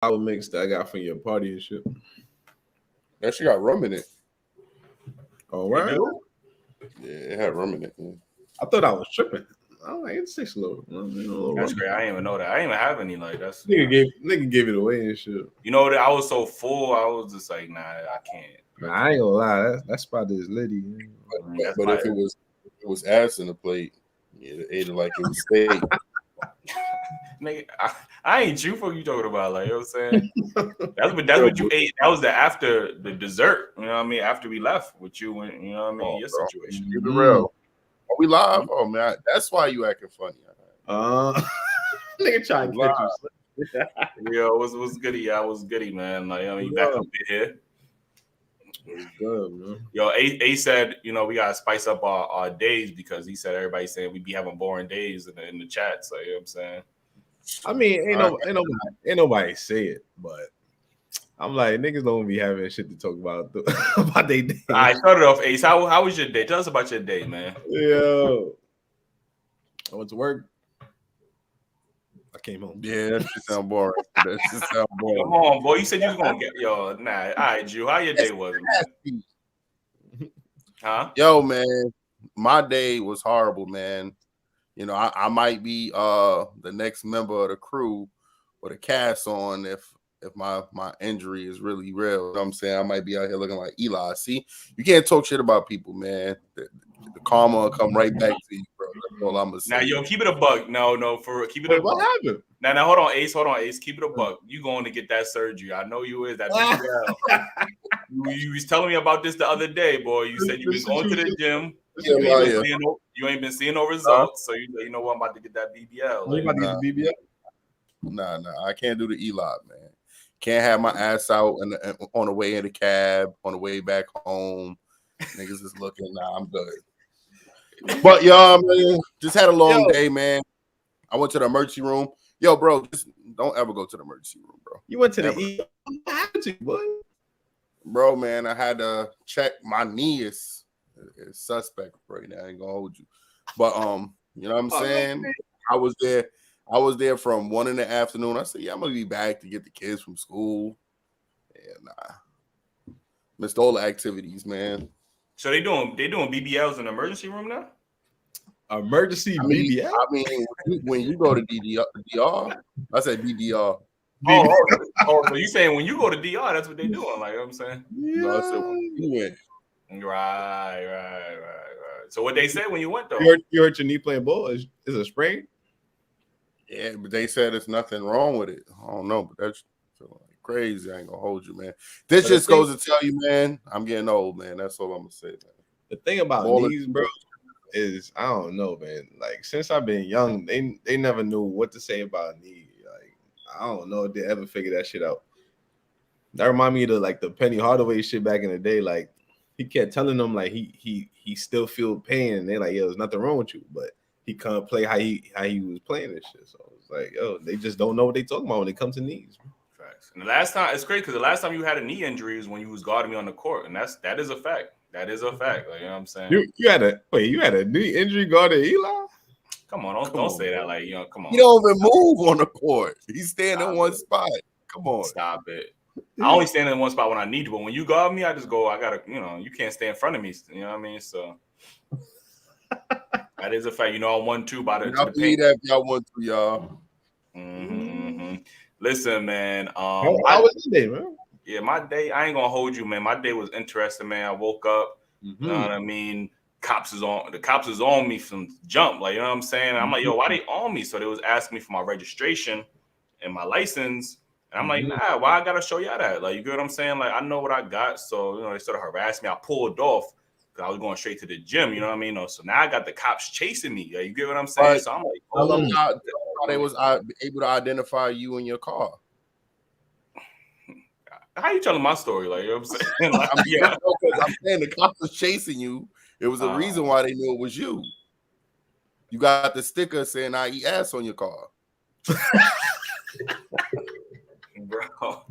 flour mix that I got from your party and shit. That shit got rum in it. Oh, right. Yeah, it had rum in it. Man. I thought I was tripping. I was like, it's 6 low. That's great. I didn't even know that. I didn't even have any like that's. Nigga gave it away and shit. You know that I was so full. I was just like, nah, I can't. Nah, I ain't gonna lie. That spot is litty. But if it was ass in the plate, you ate it like it was steak. Nigga, I ain't you. What you talking about? Like, you know what I'm saying? That's what you ate. That was after the dessert. You know what I mean? After we left with you, and you know what I mean? Your situation. Keep it real. Are we live? Oh man, that's why you acting funny. Nigga trying to catch you. Yo, was goody? Yeah, I was goody, man. Like, I mean, back up here. It's good, man. Yo, A said, you know, we gotta spice up our days because he said everybody's saying we be having boring days in the chat. So you know what I'm saying? I mean, ain't nobody say it, but I'm like, niggas don't be having shit to talk about about their day. All right, start it off, Ace. How was your day? Tell us about your day, man. Yo, I went to work. I came home. Yeah, that shit sound boring. That shit sound boring. Come on, boy. You said you was gonna get yo. Nah, all right, Drew. How your day was, man? Huh? Yo, man, my day was horrible, man. You know, I might be the next member of the crew with a cast on if my injury is really real. You know what I'm saying? I might be out here looking like Eli. See, you can't talk shit about people, man. The karma will come right back to you, bro. That's all I'm gonna say. Now, yo, keep it a buck. No, for keep it a buck. What happened? Now, hold on, Ace. Keep it a buck. You going to get that surgery? I know you is that BBL. you was telling me about this the other day, boy. You said you been going to the gym. You ain't been seeing no results, so you know what? I'm about to get that BBL. You about to get the BBL? Nah, I can't do the Eli, man. Can't have my ass out on the way in the cab, on the way back home. Niggas is looking. Nah, I'm good. But y'all, man, just had a long day, man. I went to the emergency room. Yo, bro, just don't ever go to the emergency room, bro. You went to the What happened to you, boy? Bro, man, I had to check my knee is suspect right now. I ain't gonna hold you. But you know what I'm saying? I was there from 1 PM. I said, yeah, I'm gonna be back to get the kids from school. Yeah, nah. Missed all the activities, man. So they doing BBLs in the emergency room now? Emergency BBL? I mean, when you go to DR, I said DDR. Oh, so you saying when you go to DR, that's what they doing? Like, you know what I'm saying? Yeah. No, I said when you went. Right. So what they said when you went though? You hurt your knee playing ball? Is it a sprain? Yeah, but they said there's nothing wrong with it. I don't know, but that's crazy. I ain't gonna hold you, man. This just goes to tell you, man, I'm getting old, man. That's all I'm gonna say, man. The thing about knees, bro, is I don't know, man. Like since I've been young, they never knew what to say about knee. Like I don't know if they ever figured that shit out. That remind me of the Penny Hardaway shit back in the day. Like he kept telling them like he still feel pain, and they like, yo, there's nothing wrong with you, but he can't play how he was playing this shit. So it's like, yo, they just don't know what they talking about when it comes to knees. Facts. And the last time it's crazy because the last time you had a knee injury is when you was guarding me on the court, and that is a fact. That is a fact. Like, you know what I'm saying? You had a knee injury guarding Eli? Come on, don't say that. Like, you know, come on. He don't even move on the court. He's standing in one spot. Come on. Stop it. I only stand in one spot when I need to, but when you guard me, I just go, I gotta, you know, you can't stay in front of me. You know what I mean? So that is a fact. You know, I 1-2 by the paint. That y'all 1-2, y'all. Listen, man. How was your day, man? Yeah, my day, I ain't gonna hold you, man. My day was interesting, man. I woke up, you know what I mean? The cops is on me from jump, like, you know what I'm saying? I'm like, yo, why they on me? So they was asking me for my registration and my license. And I'm like, nah, why I gotta show y'all that? Like, you get what I'm saying? Like, I know what I got. So, you know, they sort of harassed me. I pulled off because I was going straight to the gym, you know what I mean? So now I got the cops chasing me. You get what I'm saying? So I'm like, how they was able to identify you in your car. How you telling my story? Like, you know what I'm saying? Like, I'm saying the cops was chasing you. It was a reason why they knew it was you. You got the sticker saying I eat ass on your car. Bro.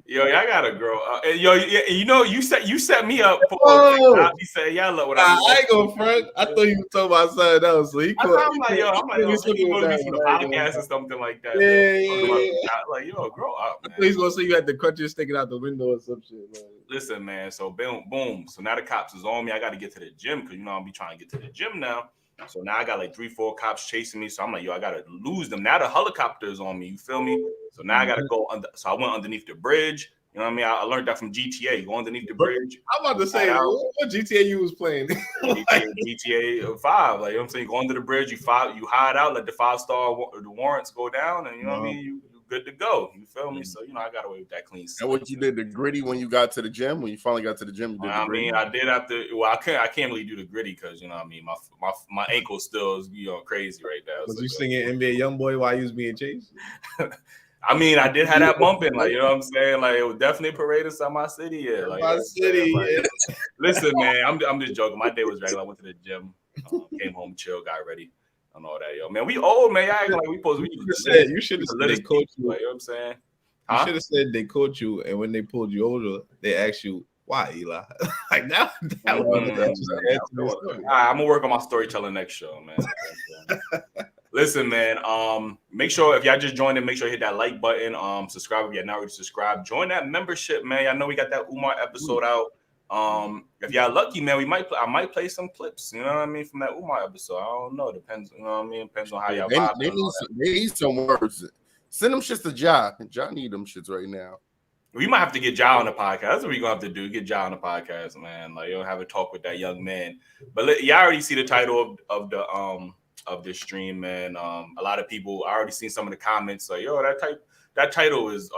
Yo, I gotta grow up. You know, you set me up for. I be saying y'all love what I ain't gonna front. I thought you were talking about something else. So he I'm like, he gonna be from the podcast or something like that. Yeah. Like, yo, grow up, man. I thought he's gonna say you had the crutches sticking out the window or some shit, man. Listen, man. So boom. So now the cops is on me. I got to get to the gym because I'll be trying to get to the gym now. So now I got like 3-4 cops chasing me. So I'm like, yo, I gotta lose them. Now the helicopter is on me. You feel me? So now I gotta go under. So I went underneath the bridge. You know what I mean? I learned that from GTA. You go underneath the bridge. I'm about to say, what GTA you was playing? GTA 5. Like, you know what I'm saying? You go under the bridge, you hide out, let the 5-star the warrants go down, and you know what I mean? You good to go. You feel me? So, I got away with that clean slate. And what you did, the gritty when you got to the gym, when you finally got to the gym, you did the gritty? I did have to. Well, I can't really do the gritty because, you know what I mean? My ankle still is, crazy right now. Was you singing NBA Youngboy while you was being chased? I mean, I did have that bumping, like, you know what I'm saying? Like, it was definitely a parade inside my city. Yeah, like, my city. Like, listen, man, I'm just joking. My day was regular. I went to the gym, came home, chill, got ready, and all that. Yo, man, we old, man. I ain't like we supposed to. You should have said they coached you. Like, you know what I'm saying? You should have said they coached you, and when they pulled you over, they asked you why, Eli. Like that was I'm gonna work on my storytelling next show, man. Listen, man. Make sure if y'all just joined in, make sure you hit that like button. Subscribe if you're not already subscribed. Join that membership, man. I know we got that Umar episode out. If y'all lucky, man, I might play some clips. You know what I mean from that Umar episode. I don't know. Depends. You know what I mean. Depends on how y'all. They need some words. Send them shits to Ja. Ja need them shits right now. We might have to get Ja on the podcast. That's what we're gonna have to do. Get Ja on the podcast, man. Like, you'll have a talk with that young man. But y'all already see the title of this stream, man. A lot of people, I already seen some of the comments like, yo, that title is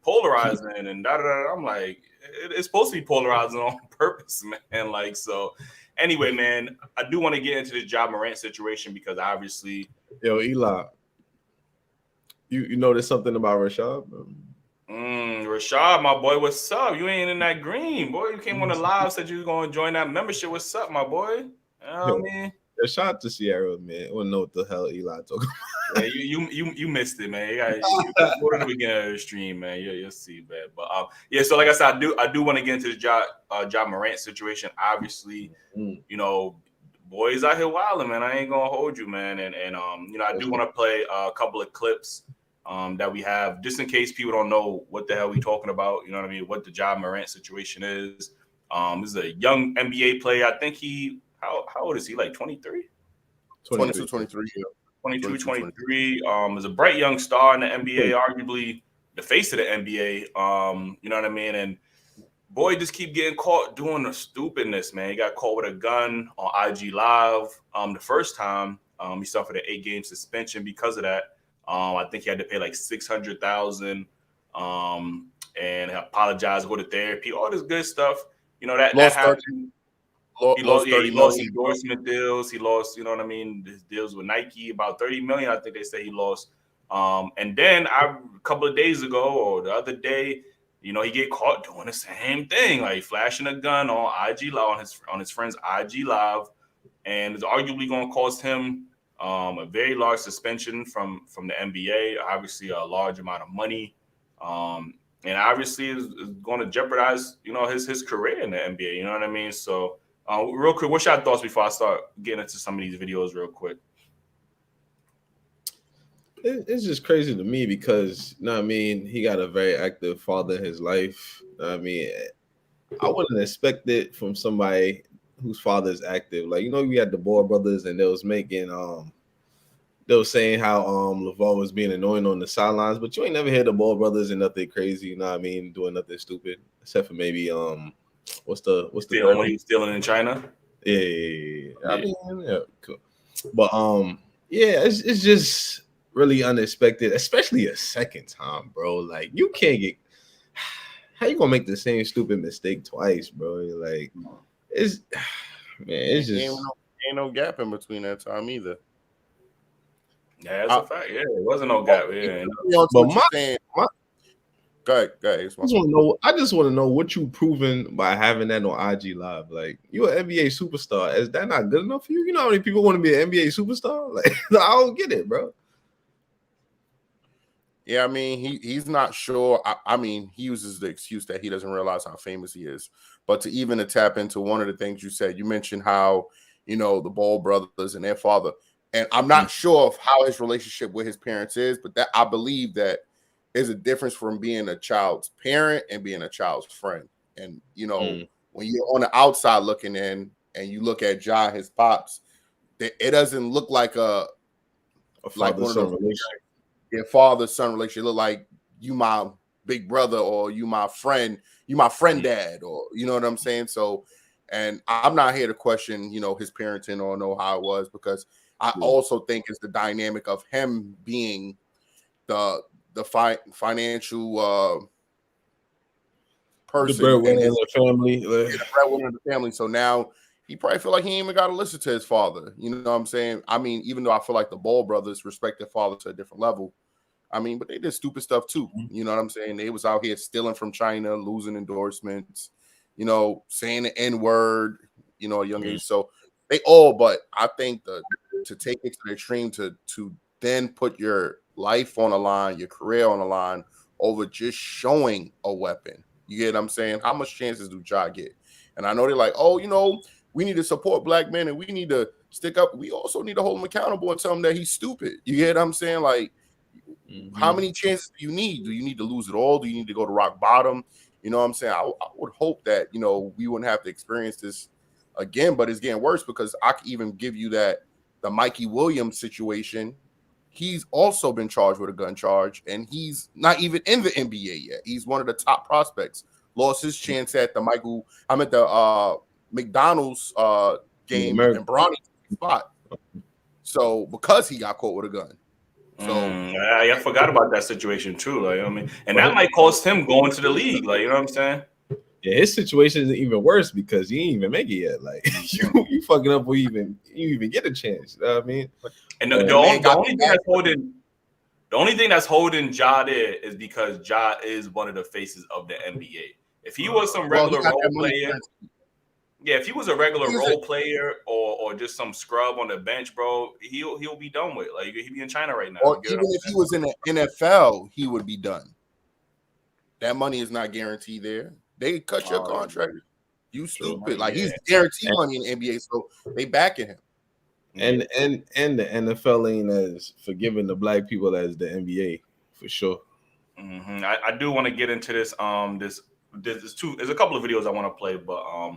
polarizing and da da da. I'm like, it's supposed to be polarizing on purpose, man. Like, so anyway, man, I do want to get into this Ja Morant situation because obviously, yo, Eli, you noticed something about Rashad? Rashad, my boy, what's up? You ain't in that green, boy. You came on the live, said you was gonna join that membership. What's up, my boy? You know what I mean? Shout out to Sierra, man. I don't know what the hell Eli talking about. Yeah, you missed it, man. You go to the beginning of the stream, man. You'll see, man. But yeah. So like I said, I do want to get into the Ja Morant situation. Obviously, boys out here wilding, man. I ain't gonna hold you, man. And I do want to play a couple of clips that we have just in case people don't know what the hell we talking about. You know what I mean? What the Ja Morant situation is. This is a young NBA player. I think How old is he? Like 23? 22, 23. Yeah. 22, 23. Is a bright young star in the NBA, arguably the face of the NBA. You know what I mean? And boy, just keep getting caught doing the stupidness, man. He got caught with a gun on IG Live. The first time, he suffered an 8-game suspension because of that. I think he had to pay like $600,000 and apologize, go to therapy, all this good stuff. You know, that happened. He lost endorsement deals. He lost, you know what I mean, his deals with Nike, about $30 million. I think they say he lost. And then a couple of days ago or the other day, he get caught doing the same thing, like flashing a gun on IG Live, on his friend's IG Live, and it's arguably going to cost him a very large suspension from the NBA. Obviously, a large amount of money, and obviously is going to jeopardize, his career in the NBA. You know what I mean? So. Real quick, what's your thoughts before I start getting into some of these videos real quick? It's just crazy to me because, he got a very active father in his life. I wouldn't expect it from somebody whose father is active. Like, we had the Ball brothers and they was making, they was saying how LeVar was being annoying on the sidelines, but you ain't never heard the Ball brothers and nothing crazy, doing nothing stupid, except for maybe, what's the when he was stealing in China? Yeah. Cool. But it's just really unexpected, especially a second time, bro. Like, you can't get how you gonna make the same stupid mistake twice, bro? Like, it's just ain't no gap in between that time either. Yeah, that's a fact. Yeah, it wasn't no gap. Yeah, but Go ahead. I just want to know what you proving by having that on IG Live. Like, you're an NBA superstar. Is that not good enough for you? You know how many people want to be an NBA superstar? Like, I don't get it, bro. Yeah, I mean, he's not sure. I mean, he uses the excuse that he doesn't realize how famous he is. But to even tap into one of the things you said, you mentioned how, you know, the Ball brothers and their father. And I'm not sure of how his relationship with his parents is, but that I believe that is a difference from being a child's parent and being a child's friend. And, you know, when you're on the outside looking in and you look at Ja, his pops, it doesn't look like a like one of those relationship. Your father-son relationship look like you my big brother or you my friend dad, or you know what I'm saying? So, and I'm not here to question, you know, his parenting or know how it was, because I also think it's the dynamic of him being the financial person, the breadwinner in the family. The breadwinner in the family. So now he probably feel like he ain't even got to listen to his father. You know what I'm saying? I mean, even though I feel like the Ball brothers respect their father to a different level, I mean, but they did stupid stuff too. You know what I'm saying? They was out here stealing from China, losing endorsements, you know, saying the N-word, you know, at a young age. So they all, but I think to take it to the extreme to then put your life on the line, your career on the line over just showing a weapon. You get what I'm saying? How much chances do Ja get? And I know they're like, oh, you know, we need to support black men and we need to stick up. We also need to hold him accountable and tell him that he's stupid. You get what I'm saying? Like, how many chances do you need? Do you need to lose it all? Do you need to go to rock bottom? You know what I'm saying? I would hope that, you know, we wouldn't have to experience this again, but it's getting worse, because I could even give you that the Mikey Williams situation. He's also been charged with a gun charge, and he's not even in the NBA yet. He's one of the top prospects. Lost his chance at the McDonald's game in Bronny's spot. So because he got caught with a gun. So I forgot about that situation too. Like, I mean, and that might cost him going to the league. Like, you know what I'm saying? Yeah, his situation is even worse because he ain't even make it yet. Like, you fucking up before you even get a chance. You know what I mean? And the only thing that's holding Ja there is because Ja is one of the faces of the NBA. If he was some regular role player, if he was a regular role player or just some scrub on the bench, bro, he'll be done with. Like, he'd be in China right now. Or even if he was in the NFL, he would be done. That money is not guaranteed there. They cut your contract. You stupid. Like, he's guaranteed money in the NBA, so they backing him. And the NFL ain't as forgiving the black people as the NBA, for sure. I do want to get into this. There's a couple of videos I want to play, but I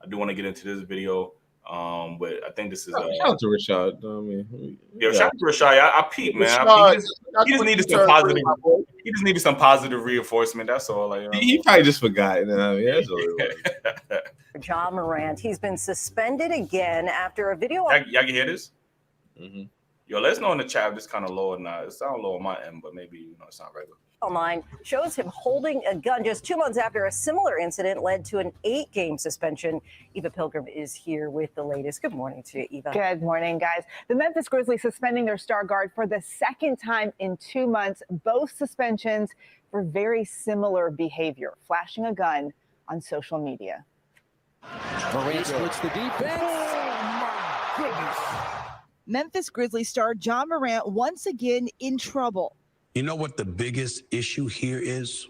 do want to get into this video. But I think this is shout out to Rashad. I mean, shout out to Rashad. I peeped, man. He just needed some positive. He just needed some positive reinforcement. That's all. Like, he probably just forgot. I mean, that's all it was. Ja Morant, he's been suspended again after a video. Y'all can hear this? Yo, let us know in the chat if this kind of low or not. It sounds low on my end, but maybe it's not regular. Online shows him holding a gun just 2 months after a similar incident led to an 8-game suspension. Eva Pilgrim is here with the latest. Good morning to you, Eva. Good morning, guys. The Memphis Grizzlies suspending their star guard for the second time in 2 months. Both suspensions for very similar behavior, flashing a gun on social media. Morant splits the defense. Oh, my goodness. Memphis Grizzlies star Ja Morant once again in trouble. You know what the biggest issue here is?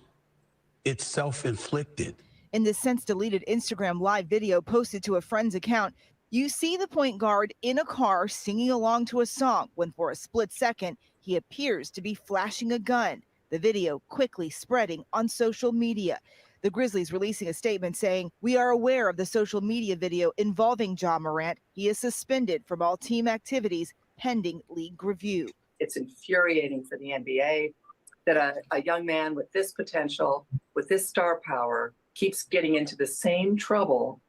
It's self-inflicted. In this since-deleted Instagram live video posted to a friend's account, you see the point guard in a car singing along to a song when for a split second, he appears to be flashing a gun. The video quickly spreading on social media. The Grizzlies releasing a statement saying, "We are aware of the social media video involving Ja Morant. He is suspended from all team activities pending league review." It's infuriating for the NBA that a young man with this potential, with this star power, keeps getting into the same trouble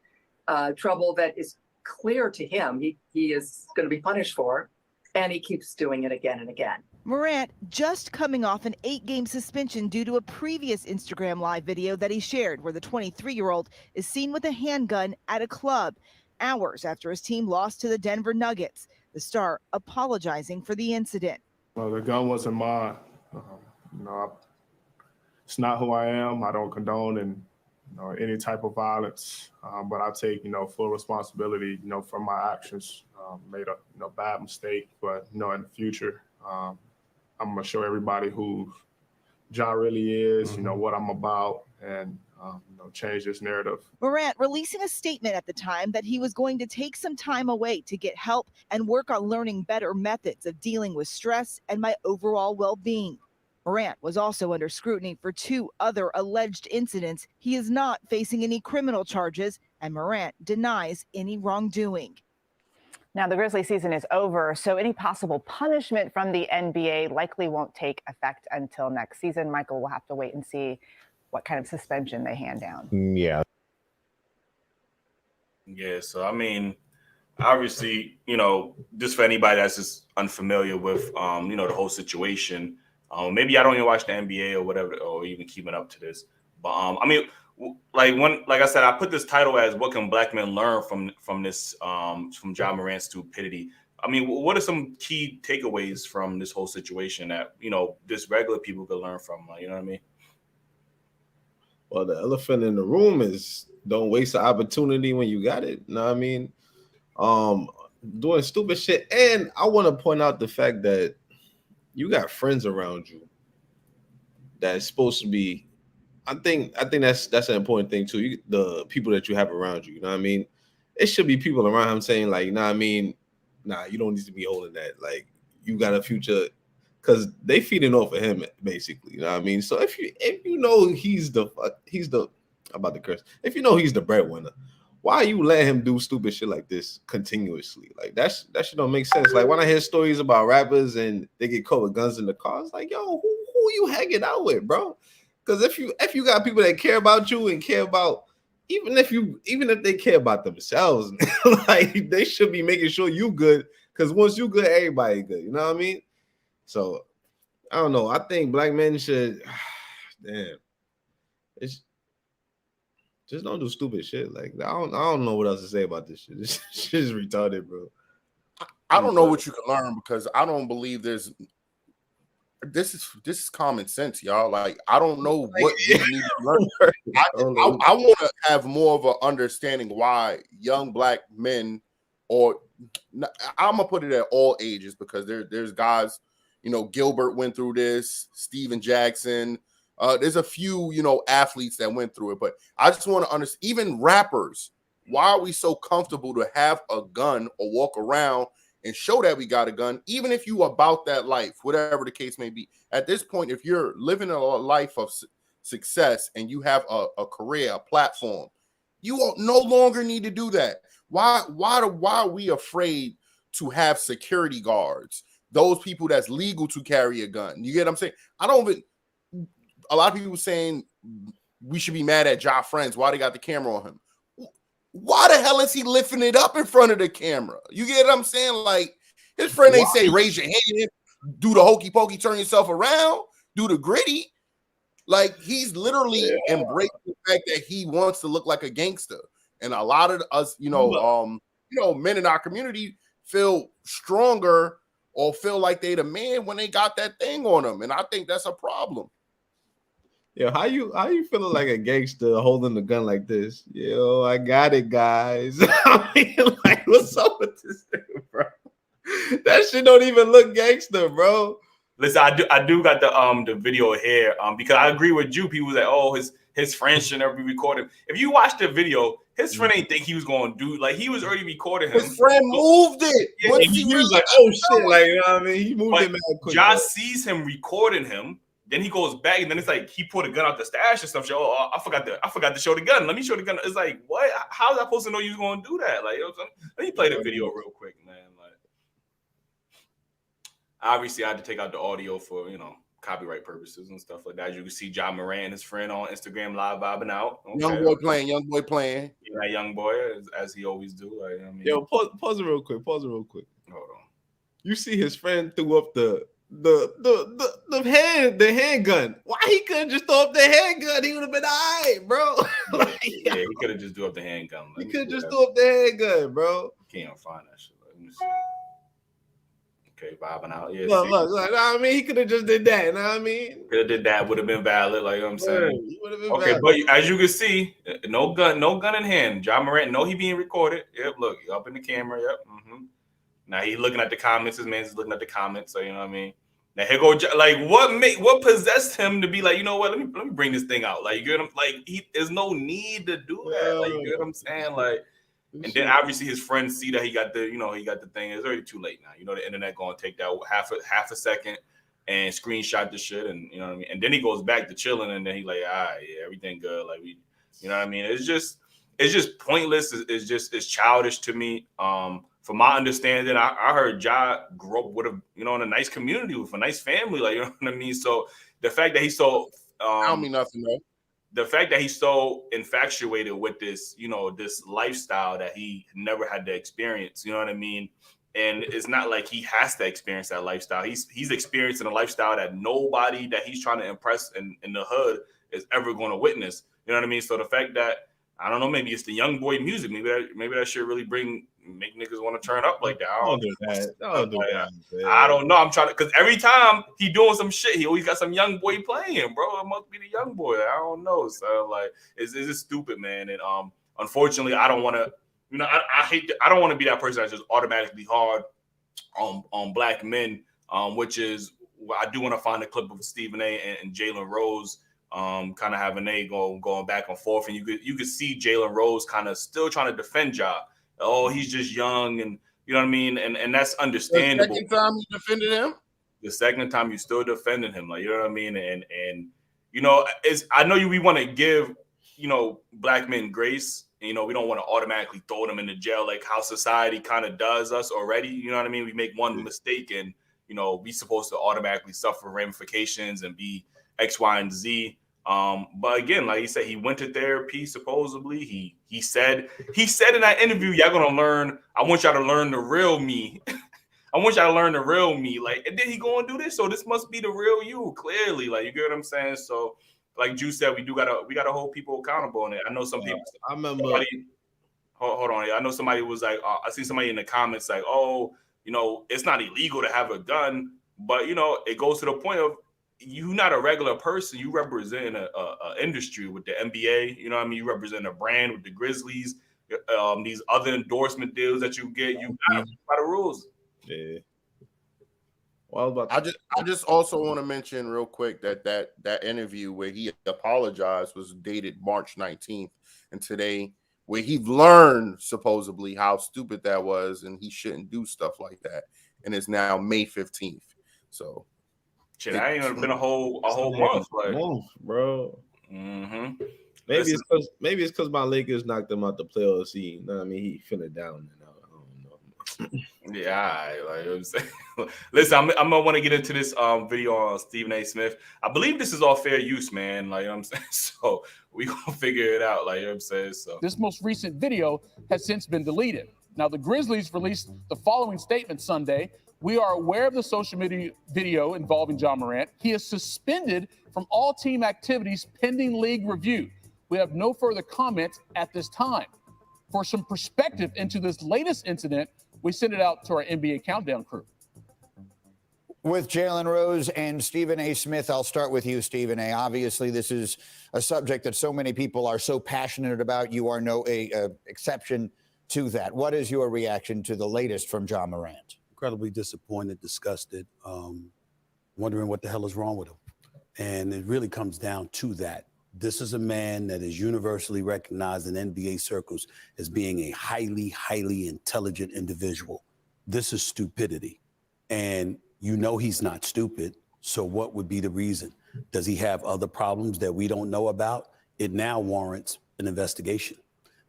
that is clear to him he is going to be punished for, and he keeps doing it again and again. Morant just coming off an 8-game suspension due to a previous Instagram live video that he shared where the 23-year-old is seen with a handgun at a club hours after his team lost to the Denver Nuggets. The star apologizing for the incident. Well, the gun wasn't mine. It's not who I am. I don't condone any type of violence, but I take full responsibility for my actions. Made a bad mistake, but in the future, I'm gonna show everybody who's Ja really is, you know, what I'm about, and you know, change this narrative. Morant releasing a statement at the time that he was going to take some time away to get help and work on learning better methods of dealing with stress and my overall well-being. Morant was also under scrutiny for 2 other alleged incidents. He is not facing any criminal charges, and Morant denies any wrongdoing. Now, the Grizzly season is over, so any possible punishment from the NBA likely won't take effect until next season. Michael, we'll have to wait and see what kind of suspension they hand down. Yeah. Yeah, so I mean, obviously, you know, just for anybody that's just unfamiliar with, you know, the whole situation, maybe I don't even watch the NBA or whatever, or even keeping up to this. But I mean, like I said, I put this title as "What Can Black Men Learn from this from Ja Morant's stupidity." I mean, what are some key takeaways from this whole situation that, you know, just regular people could learn from? You know what I mean? Well, the elephant in the room is don't waste the opportunity when you got it. You know what I mean? Doing stupid shit. And I want to point out the fact that you got friends around you that's supposed to be. I think that's an important thing too. The people that you have around you. You know what I mean? It should be people around him saying like, you know what I mean? Nah, you don't need to be holding that. Like, you got a future. Because they feeding off of him, basically. You know what I mean? So if you know he's the I'm about to curse. If you know he's the breadwinner, why you let him do stupid shit like this continuously? Like, that shit don't make sense. Like, when I hear stories about rappers and they get caught with guns in the car, it's like, yo, who you hanging out with, bro? Because if you got people that care about you and care about, even if they care about themselves, like, they should be making sure you good. Because once you good, everybody good. You know what I mean? So I don't know. I think black men should, damn, it's just don't do stupid shit. Like, I don't know what else to say about this shit. This shit is retarded, bro. I don't know what you can learn, because I don't believe this is common sense, y'all. Like, I don't know what you need to learn. I want to have more of an understanding why young black men, or I'm gonna put it at all ages, because there's guys. You know, Gilbert went through this, Steven Jackson. There's a few, you know, athletes that went through it. But I just want to understand, even rappers, why are we so comfortable to have a gun or walk around and show that we got a gun, even if you about that life, whatever the case may be? At this point, if you're living a life of success and you have a career, a platform, you no longer need to do that. Why are we afraid to have security guards? Those people that's legal to carry a gun. You get what I'm saying? A lot of people saying we should be mad at Ja Friends. Why they got the camera on him? Why the hell is he lifting it up in front of the camera? You get what I'm saying? Like, his friend ain't say raise your hand, do the hokey pokey, turn yourself around, do the gritty. Like, he's literally embraced the fact that he wants to look like a gangster. And a lot of us, men in our community feel stronger or feel like they the man when they got that thing on them. And I think that's a problem. Yo, how you feeling like a gangster holding the gun like this? Yo, I got it, guys. I mean, like, what's up with this thing, bro? That shit don't even look gangster, bro. Listen, I do got the video here, because I agree with you. People that, oh, his friend should never be recording. If you watch the video, his friend ain't think he was going to do, like, he was already recording him. His friend moved it. Yeah, he was like, oh shit, like, you know what I mean? He moved it mad quick. Josh sees him recording him, then he goes back, and then it's like he pulled a gun out the stash or something. Oh, I forgot to show the gun. Let me show the gun. It's like, what? How was I supposed to know you was going to do that? Like, you know what I'm saying? Let me play the video real quick, man. Like, obviously, I had to take out the audio for, you know, copyright purposes and stuff like that. As you can see, Ja Morant and his friend on Instagram live vibing out. Okay. Young boy playing. Yeah, that young boy, as he always do. Like, I mean, yo, pause it real quick. Hold on. You see his friend threw up the handgun. Why he couldn't just throw up the handgun? He would have been all right, bro. Like, yeah, he could have just threw up the handgun. He could just throw up the handgun, bro. Can't find that shit. Let me see. Okay, vibing out. Yeah, look, I mean, he could have just did that. You know what I mean? Could have did that, would have been valid. Like, you know what I'm saying? Yeah, okay, valid. But as you can see, no gun in hand. Ja Morant, no, he being recorded. Yep, look, up in the camera. Yep. Mm-hmm. Now he looking at the comments. His man's looking at the comments. So, you know what I mean? Now here go like what possessed him to be like, you know what? Let me bring this thing out. Like you get him. Like there's no need to do that. Like you get what I'm saying? Like, and then obviously his friends see that he got the thing. It's already too late now. You know the internet gonna take that half a second and screenshot the shit, and you know what I mean. And then he goes back to chilling, and then he like, yeah, everything good. Like we, you know what I mean. It's just pointless. It's childish to me. From my understanding, I heard Ja grew up with in a nice community with a nice family, like you know what I mean. So the fact that he's so tell me nothing, though. The fact that he's so infatuated with this, this lifestyle that he never had to experience, you know what I mean? And it's not like he has to experience that lifestyle. He's experiencing a lifestyle that nobody that he's trying to impress in the hood is ever going to witness. You know what I mean? So the fact that I don't know, maybe it's the young boy music. Maybe that should really make niggas want to turn up like that. Don't do that. I don't know. I'm trying to, because every time he doing some shit, he always got some young boy playing, bro. It must be the young boy. I don't know. So like, it's stupid, man. And unfortunately, I don't want to. I don't want to be that person that's just automatically hard on black men. Which is, I do want to find a clip of Stephen A. and Jalen Rose. Kind of having going back and forth, and you could see Jalen Rose kind of still trying to defend Ja. Oh, he's just young, and you know what I mean, and that's understandable. The second time you defended him, the second time you still defending him, like you know what I mean, and I know we want to give black men grace. We don't want to automatically throw them into jail like how society kind of does us already. You know what I mean? We make one mistake, and we supposed to automatically suffer ramifications and be X, Y, and Z. But again, like he said, he went to therapy. Supposedly, he said in that interview, "Y'all gonna learn. I want y'all to learn the real me. I want y'all to learn the real me." Like, and then he go and do this. So this must be the real you. Clearly, like you get what I'm saying. So, like Juice said, we gotta hold people accountable. And I know some people. I remember. Hold on. I know somebody was like, I see somebody in the comments like, "Oh, it's not illegal to have a gun," but it goes to the point of, you're not a regular person. You represent a industry with the NBA. You know what I mean? You represent a brand with the Grizzlies. These other endorsement deals that you get, you got by the rules. Yeah. Well, I just also want to mention real quick that interview where he apologized was dated March 19th, and today where he learned supposedly how stupid that was, and he shouldn't do stuff like that, and it's now May 15th. So. Shit, I ain't been a whole month, like, bro. Mm-hmm. Maybe it's because my Lakers knocked him out the playoffs. You know what I mean? He finna down. I don't know. Yeah, like I'm saying. Listen, I'm gonna want to get into this video on Stephen A. Smith. I believe this is all fair use, man. Like you know what I'm saying. So we gonna figure it out. Like you know what I'm saying. So this most recent video has since been deleted. Now the Grizzlies released the following statement Sunday. We are aware of the social media video involving Ja Morant. He is suspended from all team activities pending league review. We have no further comment at this time. For some perspective into this latest incident, we send it out to our NBA Countdown crew. With Jalen Rose and Stephen A. Smith, I'll start with you, Stephen A. Obviously, this is a subject that so many people are so passionate about. You are no exception to that. What is your reaction to the latest from Ja Morant? Incredibly disappointed, disgusted, wondering what the hell is wrong with him. And it really comes down to that. This is a man that is universally recognized in NBA circles as being a highly, highly intelligent individual. This is stupidity. And he's not stupid. So what would be the reason? Does he have other problems that we don't know about? It now warrants an investigation.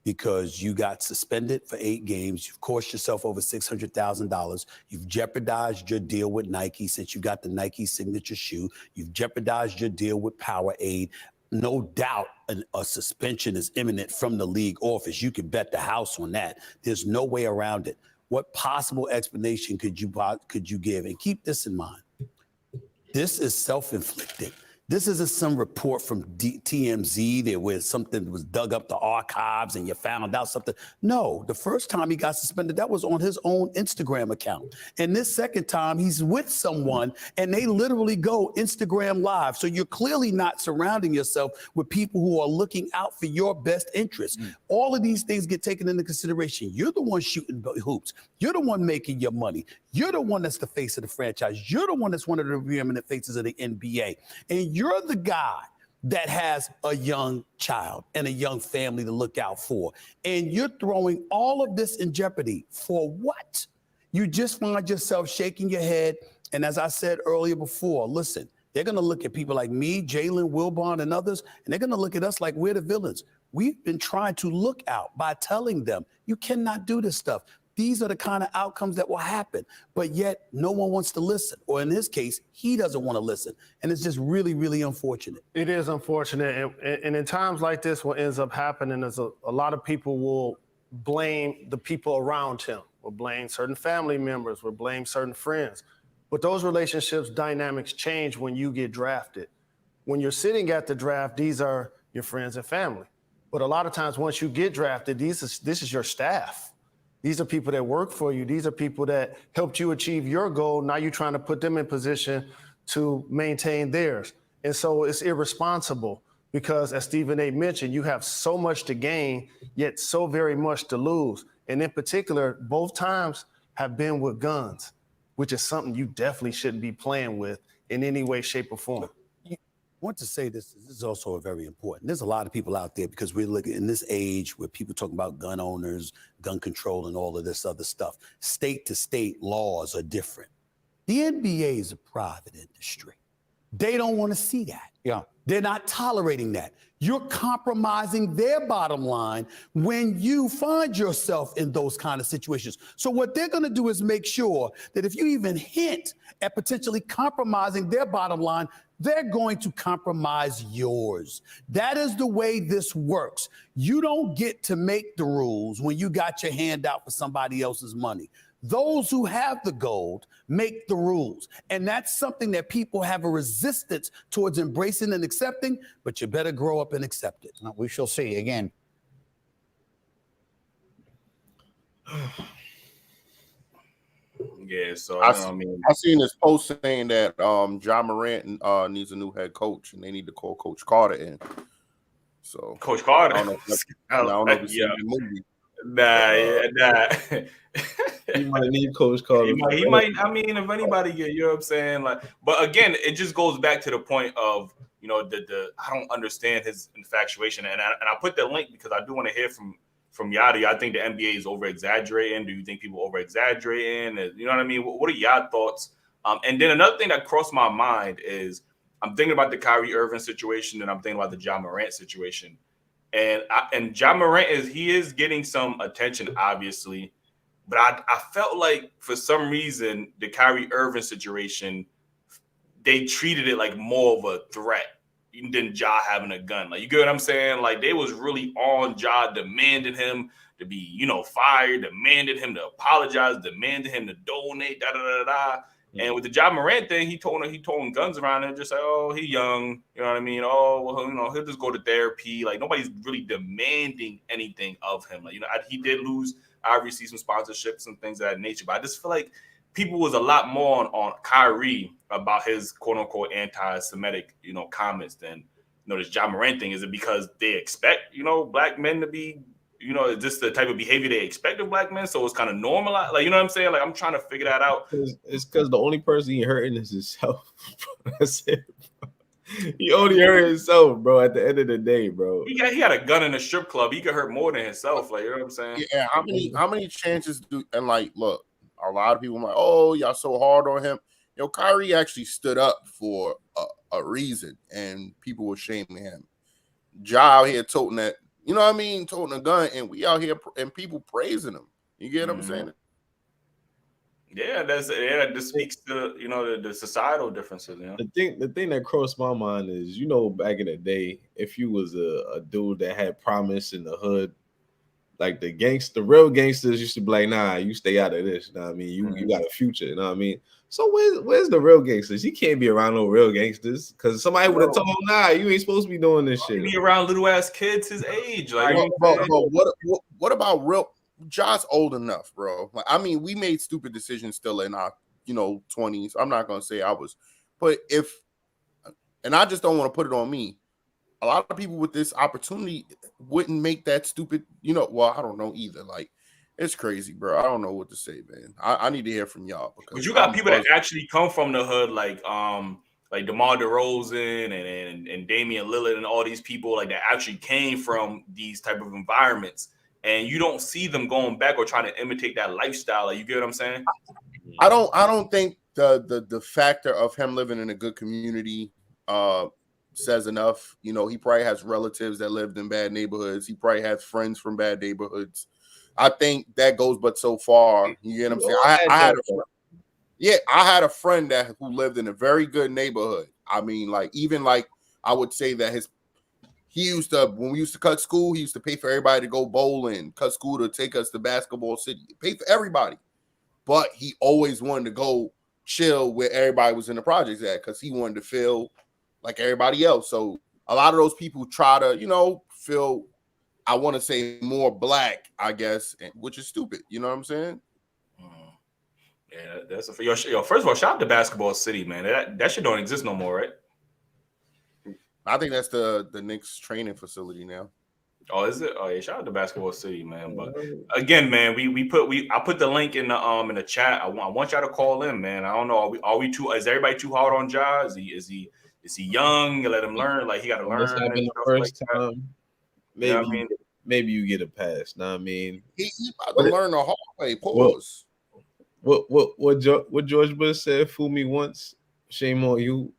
Because you got suspended for 8 games. You've cost yourself over $600,000. You've jeopardized your deal with Nike since you got the Nike signature shoe. You've jeopardized your deal with Powerade. No doubt a suspension is imminent from the league office. You can bet the house on that. There's no way around it. What possible explanation could you give? And keep this in mind. This is self-inflicted. This isn't some report from TMZ there where something was dug up the archives and you found out something. No, the first time he got suspended, that was on his own Instagram account. And this second time, he's with someone and they literally go Instagram live. So you're clearly not surrounding yourself with people who are looking out for your best interests. All of these things get taken into consideration. You're the one shooting hoops. You're the one making your money. You're the one that's the face of the franchise. You're the one that's one of the preeminent faces of the NBA. And you're the guy that has a young child and a young family to look out for. And you're throwing all of this in jeopardy for what? You just find yourself shaking your head. And as I said earlier before, listen, they're going to look at people like me, Jalen, Wilbon, and others, and they're going to look at us like we're the villains. We've been trying to look out by telling them, you cannot do this stuff. These are the kind of outcomes that will happen, but yet no one wants to listen. Or in this case, he doesn't want to listen. And it's just really, really unfortunate. It is unfortunate. And in times like this, what ends up happening is a lot of people will blame the people around him, will blame certain family members, will blame certain friends. But those relationships dynamics change when you get drafted. When you're sitting at the draft, these are your friends and family. But a lot of times once you get drafted, this is your staff. These are people that work for you. These are people that helped you achieve your goal. Now you're trying to put them in position to maintain theirs. And so it's irresponsible because, as Stephen A. mentioned, you have so much to gain, yet so very much to lose. And in particular, both times have been with guns, which is something you definitely shouldn't be playing with in any way, shape, or form. I want to say this is also very important. There's a lot of people out there because we're looking in this age where people talk about gun owners, gun control, and all of this other stuff. State to state laws are different. The NBA is a private industry. They don't want to see that. Yeah. They're not tolerating that. You're compromising their bottom line when you find yourself in those kind of situations. So what they're going to do is make sure that if you even hint at potentially compromising their bottom line, they're going to compromise yours. That is the way this works. You don't get to make the rules when you got your hand out for somebody else's money. Those who have the gold make the rules. And that's something that people have a resistance towards embracing and accepting, but you better grow up and accept it. We shall see. Again, yeah, so I seen this post saying that Ja Morant needs a new head coach and they need to call Coach Carter in. So Coach Carter, I don't know if it's in the movie. Nah. He might need Coach Carter. He might. I mean, if anybody get, you know what I'm saying? Like, but again, it just goes back to the point of, you know, the I don't understand his infatuation, and I put the link because I do want to hear from Yadi. I think the NBA is over exaggerating. Do you think people over exaggerating? You know what I mean? What are y'all thoughts? And then another thing that crossed my mind is I'm thinking about the Kyrie Irving situation, and I'm thinking about the Ja Morant situation. And Ja Morant is getting some attention, obviously, but I felt like for some reason the Kyrie Irving situation, they treated it like more of a threat than Ja having a gun. Like, you get what I'm saying? Like, they was really on Ja, demanding him to be, you know, fired, demanded him to apologize, demanded him to donate, And with the Ja Morant thing, he throwing guns around and just like, oh, he young, you know what I mean? Oh, well, you know, he'll just go to therapy. Like, nobody's really demanding anything of him. Like, you know, he did lose, obviously, some sponsorships and things of that nature. But I just feel like people was a lot more on Kyrie about his quote unquote anti-Semitic, you know, comments than, you know, this Ja Morant thing. Is it because they expect, you know, black men to be, you know, is this the type of behavior they expect of black men? So it's kind of normalized. Like, you know what I'm saying? Like, I'm trying to figure that out. It's because the only person he hurting is himself. That's it, bro. He only hurt himself, bro, at the end of the day, bro. He got a gun in a strip club. He could hurt more than himself. Like, you know what I'm saying? Yeah, how many chances do, and like, look, a lot of people are like, oh, y'all so hard on him. You know, Kyrie actually stood up for a reason, and people were shaming him. Ja out here toting that, you know what I mean, toting a gun, and we out here and people praising him. You get what I'm saying? Yeah, this speaks to, you know, the societal differences. You know, the thing that crossed my mind is, you know, back in the day, if you was a dude that had promise in the hood, like the real gangsters used to be like, nah, you stay out of this. You know what I mean? You got a future. You know what I mean? So where's the real gangsters? You can't be around no real gangsters because somebody would have told him, nah, you ain't supposed to be doing this shit. Be around little ass kids his age. Like, but what about real? Josh old enough, bro. Like, I mean, we made stupid decisions still in our 20s. I'm not gonna say I was, but and I just don't want to put it on me. A lot of people with this opportunity wouldn't make that stupid, well, I don't know either. Like, it's crazy, bro. I don't know what to say, man. I need to hear from y'all. But you got people that actually come from the hood, like DeMar DeRozan and Damian Lillard and all these people like that actually came from these type of environments, and you don't see them going back or trying to imitate that lifestyle. Like, you get what I'm saying? I don't think the factor of him living in a good community says enough. He probably has relatives that lived in bad neighborhoods. He probably has friends from bad neighborhoods. I think that goes but so far. You get what I'm saying? I had a friend who lived in a very good neighborhood. I mean, I would say that when we used to cut school, he used to pay for everybody to go bowling, cut school to take us to Basketball City, pay for everybody. But he always wanted to go chill where everybody was in the projects at because he wanted to feel like everybody else. So a lot of those people try to, feel, I want to say, more black, I guess, which is stupid. You know what I'm saying? Yeah, that's first of all, shout out to Basketball City, man. That shit don't exist no more, right? I think that's the Knicks training facility now. Oh, is it? Oh, yeah. Shout out to Basketball City, man. But again, man, I put the link in the chat. I want y'all to call in, man. I don't know. Are we too? Is everybody too hard on Ja? Is he young? You let him learn. Like, he got to learn. This happened the first time. Maybe, you know what I mean? Maybe you get a pass. Know what I mean? He about to learn the hard way. Pause. What George Bush said? Fool me once, shame on you.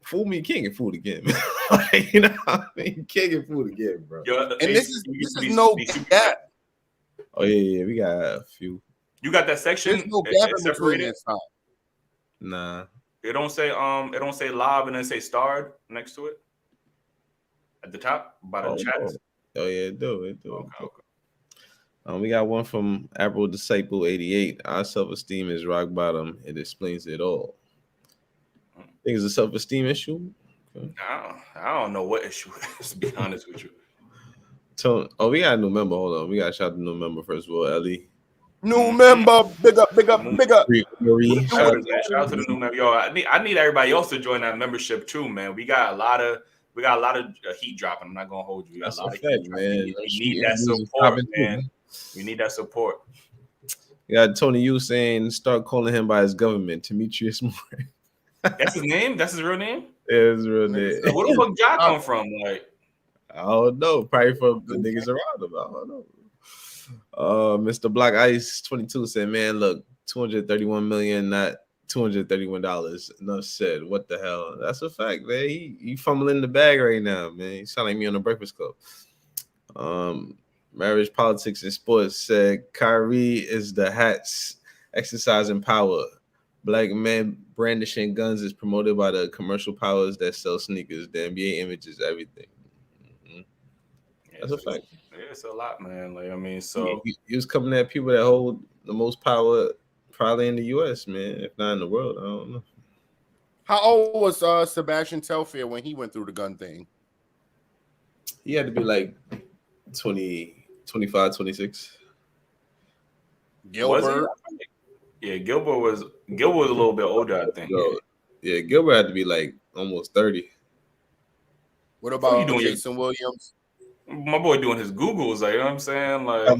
Fool me, can't get fooled again. Like, you know what I mean? You can't get fooled again, bro. And this is no gap. Oh yeah, we got a few. You got that section? There's no gap in between this time. Nah. It don't say live and then say starred next to it at the top by the chat. Oh yeah, it do. Okay. We got one from April Disciple 88. Our self-esteem is rock bottom. It explains it all. Think it's a self-esteem issue? Okay. I don't know what issue it is, to be honest with you. We got a new member. Hold on. We got to shout out the new member first of all, Ellie. New member. Big up. Marie. Shout out to the new member. Yo, I need everybody else to join that membership too, man. We got a lot of heat dropping. I'm not gonna hold you. That's a fact, man. We need that support, man. We need that support. You got Tony Yu saying, start calling him by his government, Demetrius Morant. That's his name? That's his real name? Yeah, his real name. So where the fuck Ja come from? Like, I don't know. Probably from the niggas around him. I don't know. Mr. Black Ice 22 said, man, look, 231 million, not $231. Enough said. What the hell? That's a fact, man. He fumbling the bag right now, man. He sound like me on the Breakfast Club. Marriage, Politics, and Sports said Kyrie is the hats exercising power. Black men brandishing guns is promoted by the commercial powers that sell sneakers. The NBA image is everything. Mm-hmm. That's a fact. Yeah, it's a lot, man. Like, I mean, so he was coming at people that hold the most power probably in the US, man, if not in the world. I don't know. How old was Sebastian Telfair when he went through the gun thing? He had to be like 20, 25, 26. Gilbert. Yeah, Gilbert was a little bit older, I think. Yeah, Gilbert had to be like almost 30. What about Jason Williams? My boy doing his Googles, like, you know what I'm saying? Like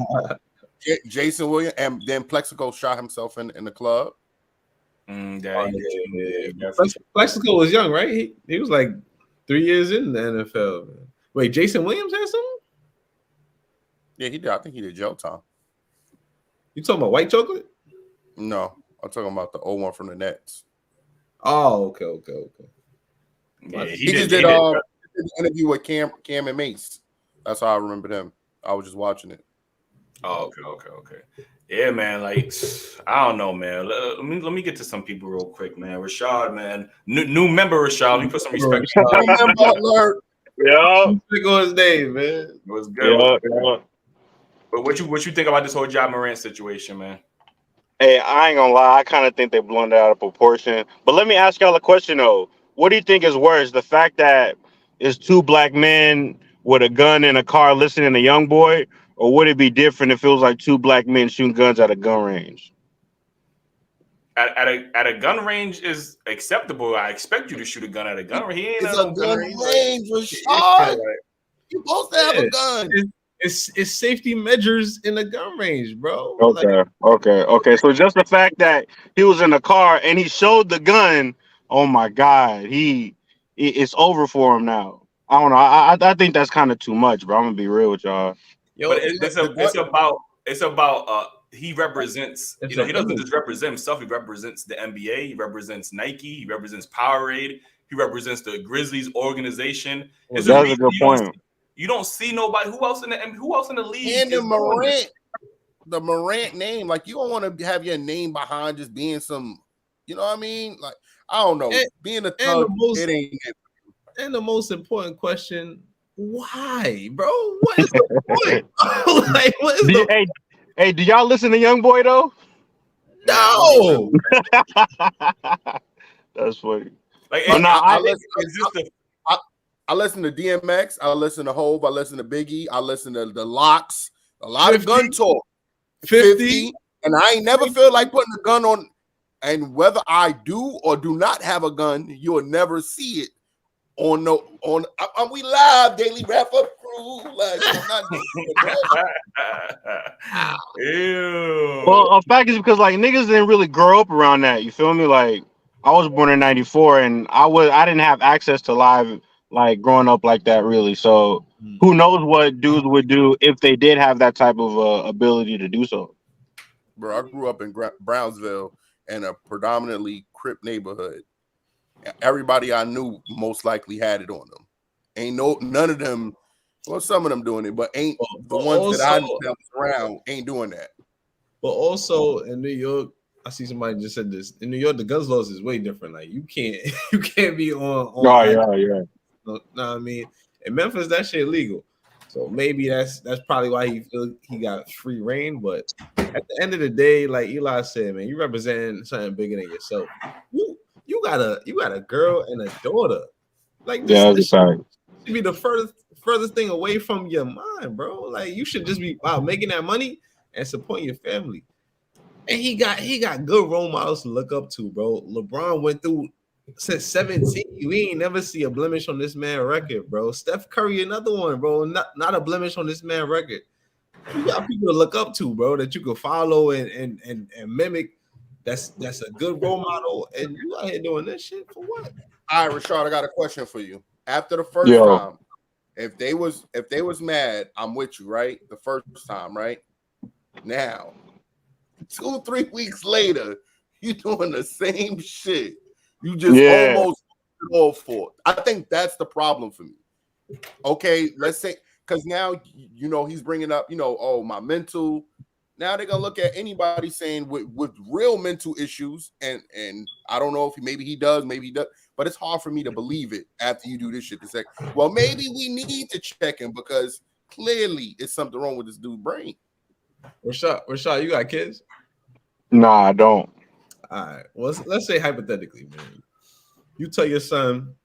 Jason Williams, and then Plexico shot himself in the club. Yeah. Plexico was young, right? He was like 3 years in the NFL. Man. Wait, Jason Williams had something? Yeah, he did. I think he did jail time. You talking about white chocolate? No, I'm talking about the old one from the Nets. Oh, okay. Yeah, he just did an interview with Cam and Mace. That's how I remembered him. I was just watching it. Oh, okay. Yeah, man. Like, I don't know, man. Let me get to some people real quick, man. Rashad, man, new member Rashad. Let me put some respect. Yeah, click on his name, man. It was good. Yeah. But what you think about this whole Ja Morant situation, man? Hey, I ain't gonna lie. I kind of think they blown it out of proportion. But let me ask y'all a question though. What do you think is worse, the fact that it's two black men with a gun in a car listening to Young Boy, or would it be different if it was like two black men shooting guns at a gun range? At a gun range is acceptable. I expect you to shoot a gun at a gun range. He ain't It's at a no gun range. range, Like, Rashad. You're supposed to have a gun. It's safety measures in the gun range, bro. Okay. So just the fact that he was in the car and he showed the gun, oh my God, it's over for him now. I don't know. I think that's kind of too much, bro. I'm gonna be real with y'all. But it's about he represents, he doesn't just represent himself, he represents the NBA, he represents Nike, he represents Powerade, he represents the Grizzlies organization. That's a good point. You don't see nobody who else in the league. And the Morant name, like you don't want to have your name behind just being some, you know what I mean? Like, I don't know, being a thug, it ain't. And the most important question, why, bro? What is the point? Like, what is the Hey, do y'all listen to Young Boy though? No. That's funny. Like, I listen to DMX, I listen to Hove, I listen to Biggie, I listen to the Locks, a lot of gun talk. 50, and I ain't never feel like putting a gun on. And whether I do or do not have a gun, you'll never see it on we live Daily Wrap Up Crew. Like, I'm not Ew. Well, a fact is because like niggas didn't really grow up around that. You feel me? Like I was born in '94, and I didn't have access to live like growing up like that really. So who knows what dudes would do if they did have that type of ability to do so. Bro, I grew up in Brownsville in a predominantly Crip neighborhood. Everybody I knew most likely had it on them. None of them. Well, some of them doing it, but ain't the ones that I know that was around ain't doing that. But also in New York, I see somebody just said this. In New York, the guns laws is way different. Like you can't be on. Yeah. Know what I mean? In Memphis, that shit illegal. So maybe that's probably why he feel he got free reign. But at the end of the day, like Eli said, man, you representing something bigger than yourself. You got a girl and a daughter. Like this should be the furthest thing away from your mind, bro. Like you should just be making that money and supporting your family. And he got good role models to look up to, bro. LeBron went through since 17. We ain't never see a blemish on this man record, bro. Steph Curry, another one, bro. Not a blemish on this man record. You got people to look up to, bro, that you can follow and mimic. That's a good role model, and you out here doing this shit for what? All right, Rashad, I got a question for you. After the first time, if they was mad, I'm with you, right? The first time, right? Now, 2-3 weeks later, you doing the same shit. You just almost all for it. I think that's the problem for me. Okay, let's say because now he's bringing up my mental. Now they're gonna look at anybody saying with real mental issues, and I don't know if maybe he does, but it's hard for me to believe it after you do this shit to say, well, maybe we need to check him because clearly it's something wrong with this dude's brain. Rashad, you got kids? Nah, I don't. All right. Well, let's say hypothetically, man. You tell your son,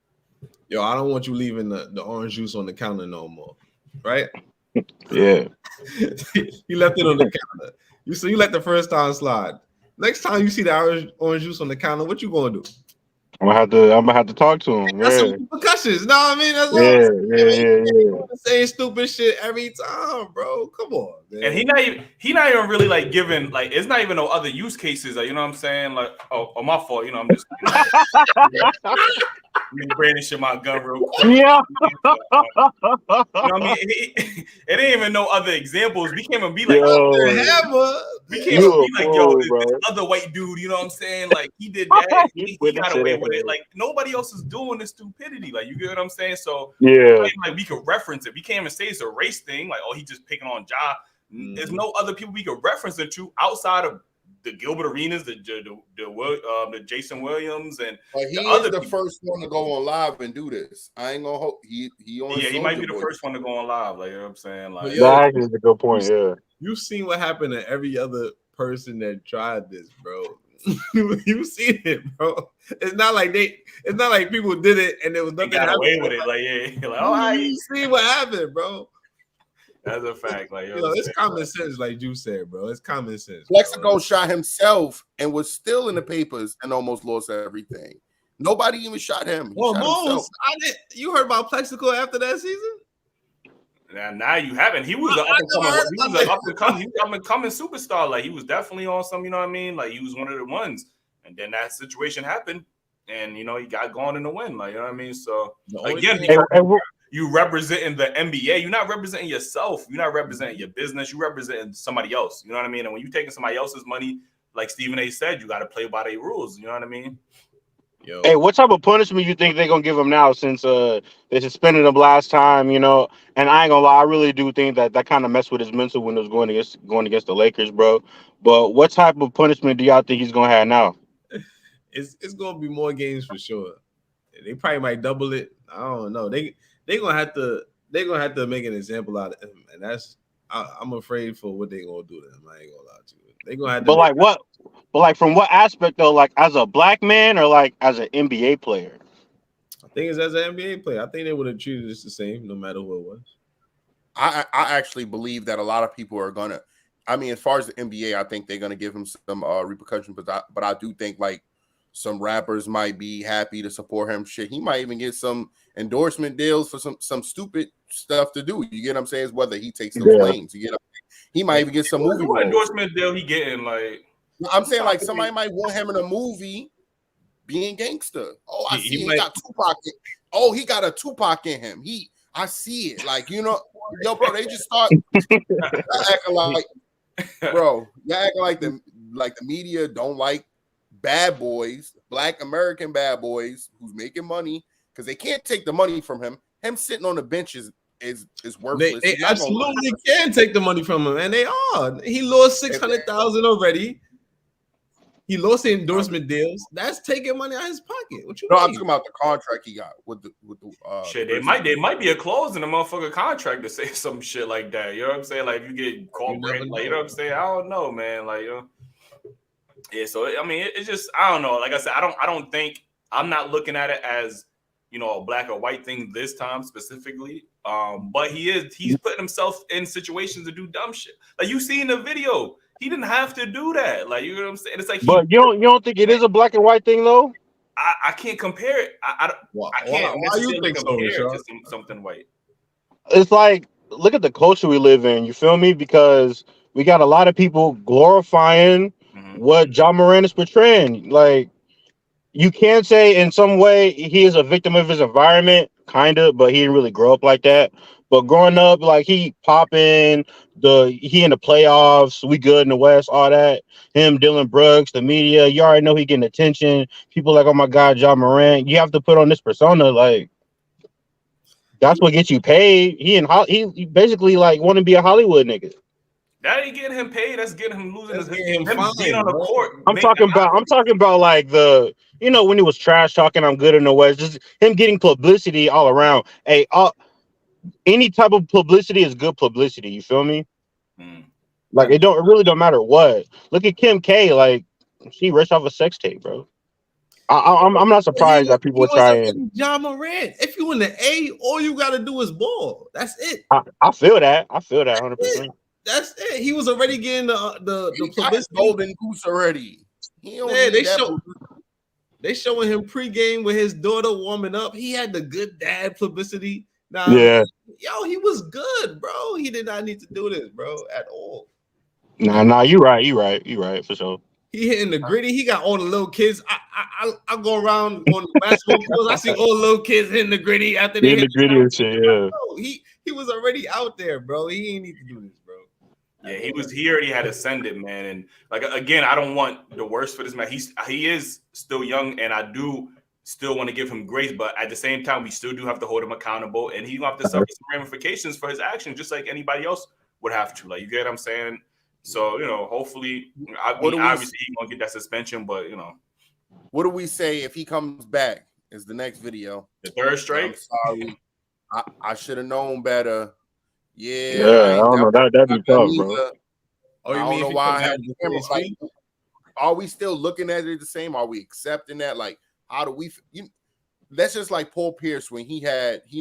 yo, I don't want you leaving the orange juice on the counter no more, right? Yeah. You left it on the counter. You let the first time slide. Next time you see the orange juice on the counter, what you gonna do? I'm gonna have to talk to him. That's some repercussions. No, I mean that's the same stupid shit every time, bro. Come on, man. And he not even really like giving like it's not even no other use cases. Like, you know what I'm saying? Like, oh my fault. I'm just brandishing my gun real quick. Yeah. What I mean? It ain't even no other examples. We can't even be like, we can't even be like, yo, this other white dude, you know what I'm saying? Like, he did that. he got away with it. Like, nobody else is doing this stupidity. Like, you get what I'm saying? So, like, we could reference it. We can't even say it's a race thing. Like, oh, he just picking on Ja. There's no other people we could reference it to outside of the Gilbert Arenas, the Jason Williams, and he is the first one to go on live and do this. I ain't gonna hope he on. Yeah, he might be the first one to go on live. Like, you know what I'm saying? Like, that is a good point. Yeah. You've seen what happened to every other person that tried this, bro. You've seen it, bro. It's not like people did it and there was nothing. They got away with it, like yeah, like you see what happened, bro. That's a fact. Like it's common sense, like you said, bro. It's common sense. Plexico shot himself and was still in the papers and almost lost everything. Nobody even shot him. He shot himself. You heard about Plexico after that season? Now you haven't. He was an up and coming superstar. Like he was definitely on some, you know what I mean? Like he was one of the ones. And then that situation happened, and he got gone in the wind. Like you know what I mean? So again, you representing the NBA. You're not representing yourself. You're not representing your business. You're representing somebody else. You know what I mean? And when you're taking somebody else's money, like Stephen A. said, you got to play by their rules. You know what I mean? Yo. Hey, what type of punishment you think they're gonna give him now since they suspended him last time, And I ain't gonna lie, I really do think that kind of messed with his mental when it was going against the Lakers, bro. But what type of punishment do y'all think he's gonna have now? It's gonna be more games for sure. They probably might double it. I don't know. They're gonna have to make an example out of him, and I'm afraid for what they're gonna do to him. I ain't gonna lie to you. They're gonna have to. But like what? But like from what aspect though? Like as a black man or like as an NBA player? I think it's as an NBA player. I think they would have treated this the same no matter who it was. I actually believe that a lot of people are gonna. I mean, as far as the NBA, I think they're gonna give him some repercussions. But I do think like some rappers might be happy to support him. Shit, he might even get some endorsement deals for some stupid stuff to do. You get what I'm saying? It's whether he takes those lanes. You get what I'm saying? He might even get some movie roles. Endorsement deal he getting like. I'm saying like somebody might want him in a movie being gangster. Oh, I see he got Tupac. He got a Tupac in him. I see it. Like, yo, bro, they just start acting like, bro, y'all acting like the media don't like bad boys, black American bad boys who's making money because they can't take the money from him. Him sitting on the bench is worthless. They absolutely can take the money from him, and they are. He lost $600,000 already. He lost the endorsement deals. That's taking money out of his pocket. What you mean? I'm talking about the contract he got with the shit. There might be a clause in the motherfucking contract to say some shit like that. You know what I'm saying? Like if you get caught, like you know what I'm saying? I don't know, man. Like yeah. So I mean, it's just I don't know. Like I said, I don't think I'm not looking at it as a black or white thing this time specifically. But he's putting himself in situations to do dumb shit. Like you see in the video. He didn't have to do that. Like, you know what I'm saying? It's like, but you don't think it is a black and white thing though? I can't compare it. I can't necessarily compare it to something white. It's like, look at the culture we live in. You feel me? Because we got a lot of people glorifying what Ja Morant is portraying. Like, you can say in some way he is a victim of his environment, kind of, but he didn't really grow up like that. But growing up, like he in the playoffs, we good in the West, all that. Him, Dylan Brooks, the media, you already know he getting attention. People like, oh my God, Ja Morant. You have to put on this persona, like that's what gets you paid. He basically like want to be a Hollywood nigga. That ain't getting him paid. That's getting him losing his being on the court. I'm talking about like the when he was trash talking, I'm good in the West. Just him getting publicity all around. Hey, any type of publicity is good publicity. You feel me? Like it really don't matter what. Look at Kim K. Like she rich off a sex tape, bro. I'm not surprised that people are trying. Ja Morant. If you in the A, all you gotta do is ball. That's it. I feel that. 100%. That's it. He was already getting the publicity. Golden goose already. They showing him pregame with his daughter warming up. He had the good dad publicity. Nah, yeah. Yo, he was good, bro. He did not need to do this, bro, at all. Nah, you right for sure. He hitting the gritty. He got all the little kids. I go around on the basketball courts. I see all the little kids hitting the gritty after they hit the gritty and shit. Yeah, bro, he was already out there, bro. He ain't need to do this, bro. Yeah, he already had ascended, man. And like again, I don't want the worst for this man. He is still young, and I do still want to give him grace, but at the same time, we still do have to hold him accountable, and he's gonna have to suffer some ramifications for his actions, just like anybody else would have to. Like, you get what I'm saying? So, hopefully, obviously he's gonna get that suspension, but what do we say if he comes back? Is the next video the third straight? I'm sorry, I should have known better. Yeah, I don't know. That'd be tough, bro. Oh, I you don't mean know if why I you have the camera. Like, are we still looking at it the same? Are we accepting that? Like, how do we? That's just like Paul Pierce when he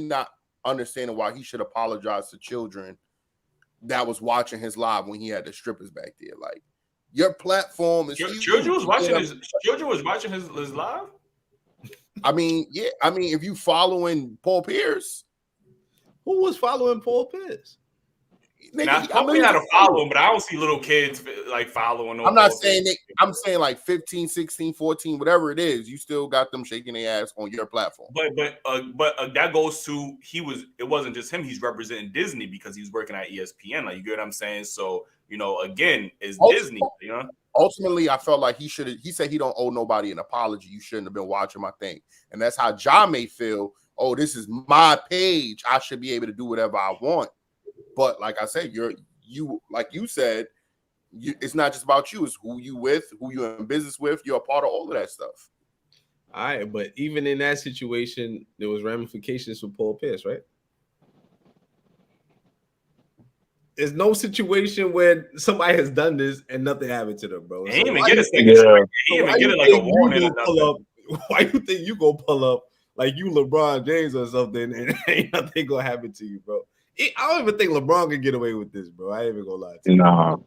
not understanding why he should apologize to children that was watching his live when he had the strippers back there. Like, your platform is huge. Children was watching his live. I mean, yeah. I mean, if you following Paul Pierce, who was following Paul Pierce? Now, I mean, how to follow him, but I don't see little kids like following. I'm not saying that. I'm saying like 15, 16, 14, whatever it is. You still got them shaking their ass on your platform. But that goes to it wasn't just him. He's representing Disney because he was working at ESPN. Like, you get what I'm saying? So, again, it's Disney. Ultimately, I felt like he said he don't owe nobody an apology. You shouldn't have been watching my thing. And that's how Ja may feel. Oh, this is my page. I should be able to do whatever I want. But like I said, you like you said, it's not just about you. It's who you with, who you're in business with. You're a part of all of that stuff. All right, but even in that situation, there was ramifications for Paul Pierce, right? There's no situation where somebody has done this and nothing happened to them, bro. He didn't even get a second strike. He didn't even get it like a warning or nothing. Why you think you gonna pull up like you LeBron James or something and ain't nothing gonna happen to you, bro? I don't even think LeBron can get away with this, bro. I ain't even gonna lie to you. Nah.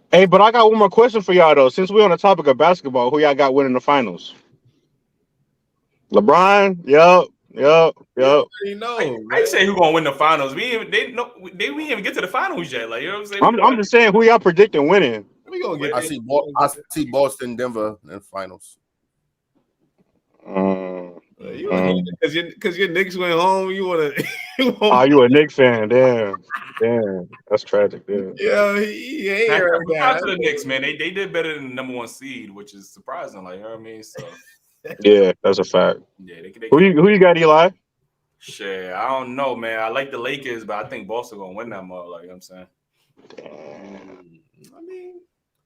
Hey, but I got one more question for y'all though. Since we're on the topic of basketball, who y'all got winning the finals? LeBron? Yep. You know, I say who gonna win the finals. We didn't even get to the finals yet. Like, you know what I'm saying? I'm just saying who y'all predicting winning. We gonna get. I see Boston, Denver in finals. Because your Knicks went home, you wanna. Oh, you a Knicks fan? Damn, that's tragic. Damn. Yeah, he ain't heard that. To the Knicks, man. They did better than the number 1 seed, which is surprising. Like, you know what I mean? So. Yeah, that's a fact. Yeah, who you got, Eli? Shit, I don't know, man. I like the Lakers, but I think Boston gonna win that mug. Like, you know what I'm saying?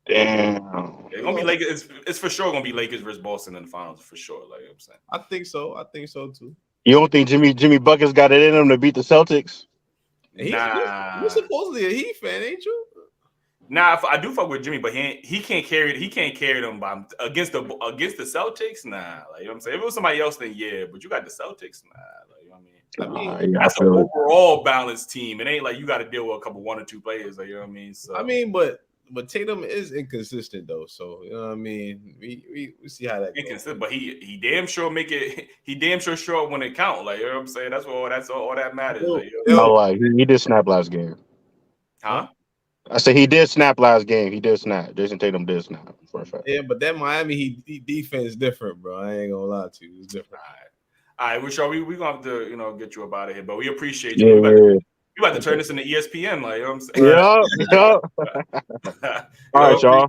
Damn. It's gonna be Lakers. It's for sure gonna be Lakers versus Boston in the finals for sure. Like, you know what I'm saying? I think so too. You don't think Jimmy Buckets got it in him to beat the Celtics? Nah. You're supposedly a Heat fan, ain't you? Nah, I do fuck with Jimmy, but he can't carry it. He can't carry them by against the Celtics. Nah, like, you know what I'm saying. If it was somebody else, then yeah. But you got the Celtics. Nah, like, you know what I mean. That's an overall balanced team. It ain't like you got to deal with a couple 1 or 2 players. Like, you know what I mean. So but Tatum is inconsistent though. So you know what I mean. We see how that inconsistent, goes. But he damn sure make it. He damn sure show up when it count. Like, you know what I'm saying. That's all that matters. Like, no, like he did snap last game. Huh? I said he did snap last game. He did snap. Jason Tatum did snap for a fact. Yeah, but that Miami Heat defense different, bro. I ain't gonna lie to you. It's different. All right. We gonna have to get you up out of here, but we appreciate you. Yeah. You about to turn this into ESPN, like, you know what I'm saying? Yeah. All right, y'all.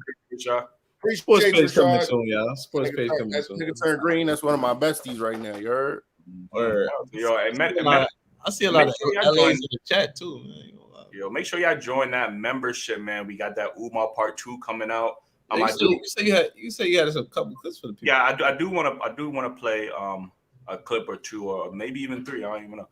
Sports page coming soon, y'all. Sports page coming soon. Nigga turn green. That's one of my besties right now. You heard? Word. Yo, I see a lot of LAs in the chat too, man. Yo, make sure y'all join that membership, man. We got that Umar Part 2 coming out. You say you had a couple clips for the people. Yeah, I do want to play a clip or 2 or maybe even 3. I don't even know.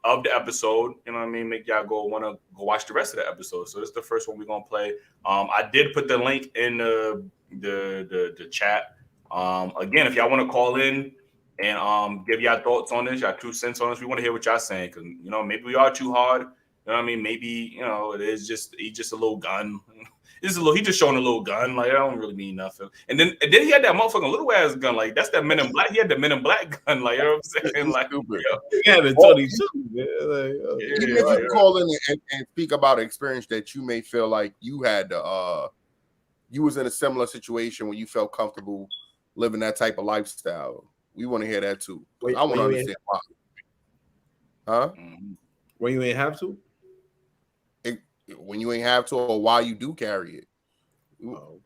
Of the episode. You know what I mean? Make y'all want to go watch the rest of the episode. So this is the first one we're gonna play. I did put the link in the chat. Again, if y'all want to call in and give y'all thoughts on this, y'all 2 cents on this, we want to hear what y'all saying, because maybe we are too hard. You know what I mean? Maybe he's just a little gun. He just showing a little gun. Like, I don't really mean nothing. And then he had that motherfucking little ass gun. Like, that's that Men in Black. He had the Men in Black gun. Like, you know what I'm saying? Like, he had a 22. Even if you call in and speak about an experience that you may feel like you had you was in a similar situation when you felt comfortable living that type of lifestyle. We want to hear that too. I want to understand why. Huh? When you ain't have to? When you ain't have to, or why you do carry it. Well,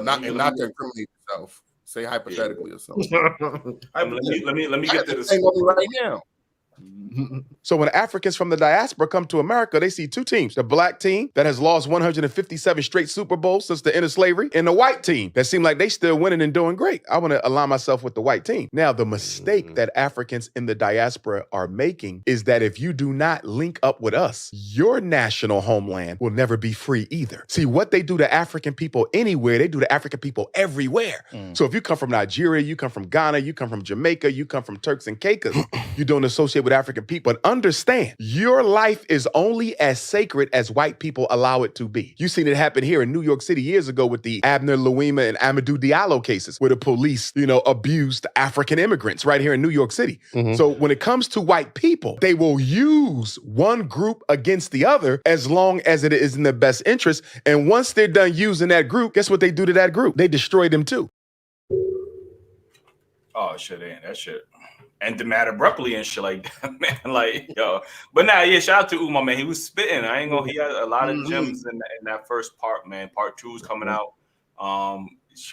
not to incriminate yourself. Say hypothetically or something. let me get to this right now. So when Africans from the diaspora come to America, they see two teams: the black team that has lost 157 straight Super Bowls since the end of slavery, and the white team that seem like they still winning and doing great. I want to align myself with the white team. Now, the mistake that Africans in the diaspora are making is that if you do not link up with us, your national homeland will never be free either. See, what they do to African people anywhere, they do to African people everywhere. So if you come from Nigeria, you come from Ghana, you come from Jamaica, you come from Turks and Caicos, you don't associate with African people. But understand, your life is only as sacred as white people allow it to be. You seen it happen here in New York City years ago with the Abner Louima and Amadou Diallo cases, where the police, abused African immigrants right here in New York City. So when it comes to white people, they will use one group against the other as long as it is in their best interest. And once they're done using that group, guess what they do to that group? They destroy them too. Oh shit, ain't that shit. And the mad abruptly and shit like that, man. Like, yo. But nah, yeah, shout out to Umar, man. He was spitting. I ain't gonna, he had a lot of gems in that first part, man. Part 2 is coming out.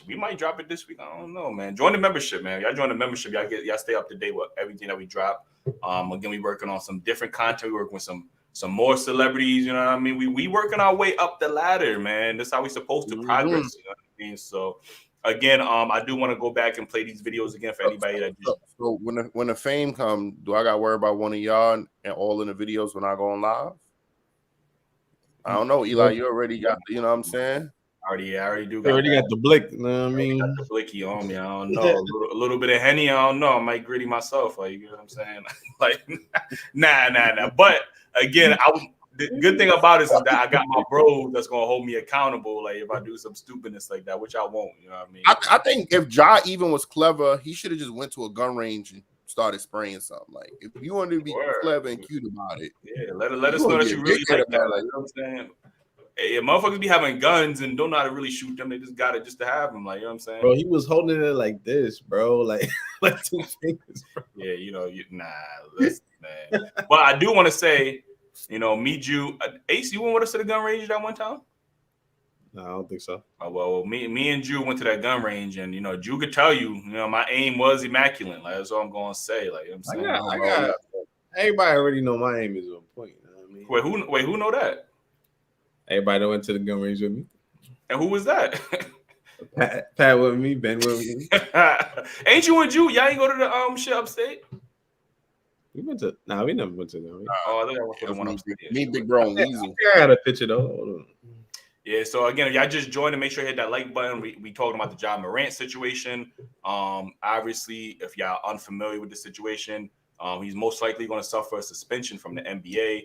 We might drop it this week. I don't know, man. Join the membership, man. Y'all join the membership. Y'all stay up to date with everything that we drop. Again, we working on some different content. We working with some more celebrities, you know what I mean? We working our way up the ladder, man. That's how we supposed to progress, you know what I mean? So again, I do want to go back and play these videos again for anybody that just... So when the fame come, do I got to worry about one of y'all and all in the videos when I go on live? I don't know, Eli. You already got, you know what I'm saying? I already do. You already got the blick. You know what I mean? Got the blicky on me. I don't know. A little bit of Henny. I don't know. I might gritty myself. Like, you know what I'm saying? Like, nah. But again, the good thing about this is that I got my bro that's gonna hold me accountable. Like if I do some stupidness like that, which I won't. You know what I mean? I think if Ja even was clever, he should have just went to a gun range and started spraying something. Like if you wanted to be clever and cute about it, yeah, let us know that you really like that. Like, you know what I'm saying? Hey, motherfuckers be having guns and don't know how to really shoot them. They just got it just to have them. Like, you know what I'm saying? Bro, he was holding it like this, bro. Like 2 fingers, bro. Yeah, listen, man. But I do want to say, me, Jew, Ace, you went with us to the gun range that one time? No, I don't think so. Oh, well, me and Jew went to that gun range, and Jew could tell you, my aim was immaculate. Like that's all I'm gonna say. Like, you know what I'm saying? I got everybody already know my aim is on point. You know what I mean? Wait, who know that? Everybody that went to the gun range with me. And who was that? Pat with me, Ben with me. Ain't you and Jew? Y'all ain't go to the shit upstate? We never went to them. Oh, I think I went to the one upstate. Me, Big Bro, and Weezy. I got a picture though. Hold on. Yeah, so again, if y'all just joined and make sure you hit that like button. We talking about the Ja Morant situation. Obviously, if y'all unfamiliar with the situation, he's most likely going to suffer a suspension from the NBA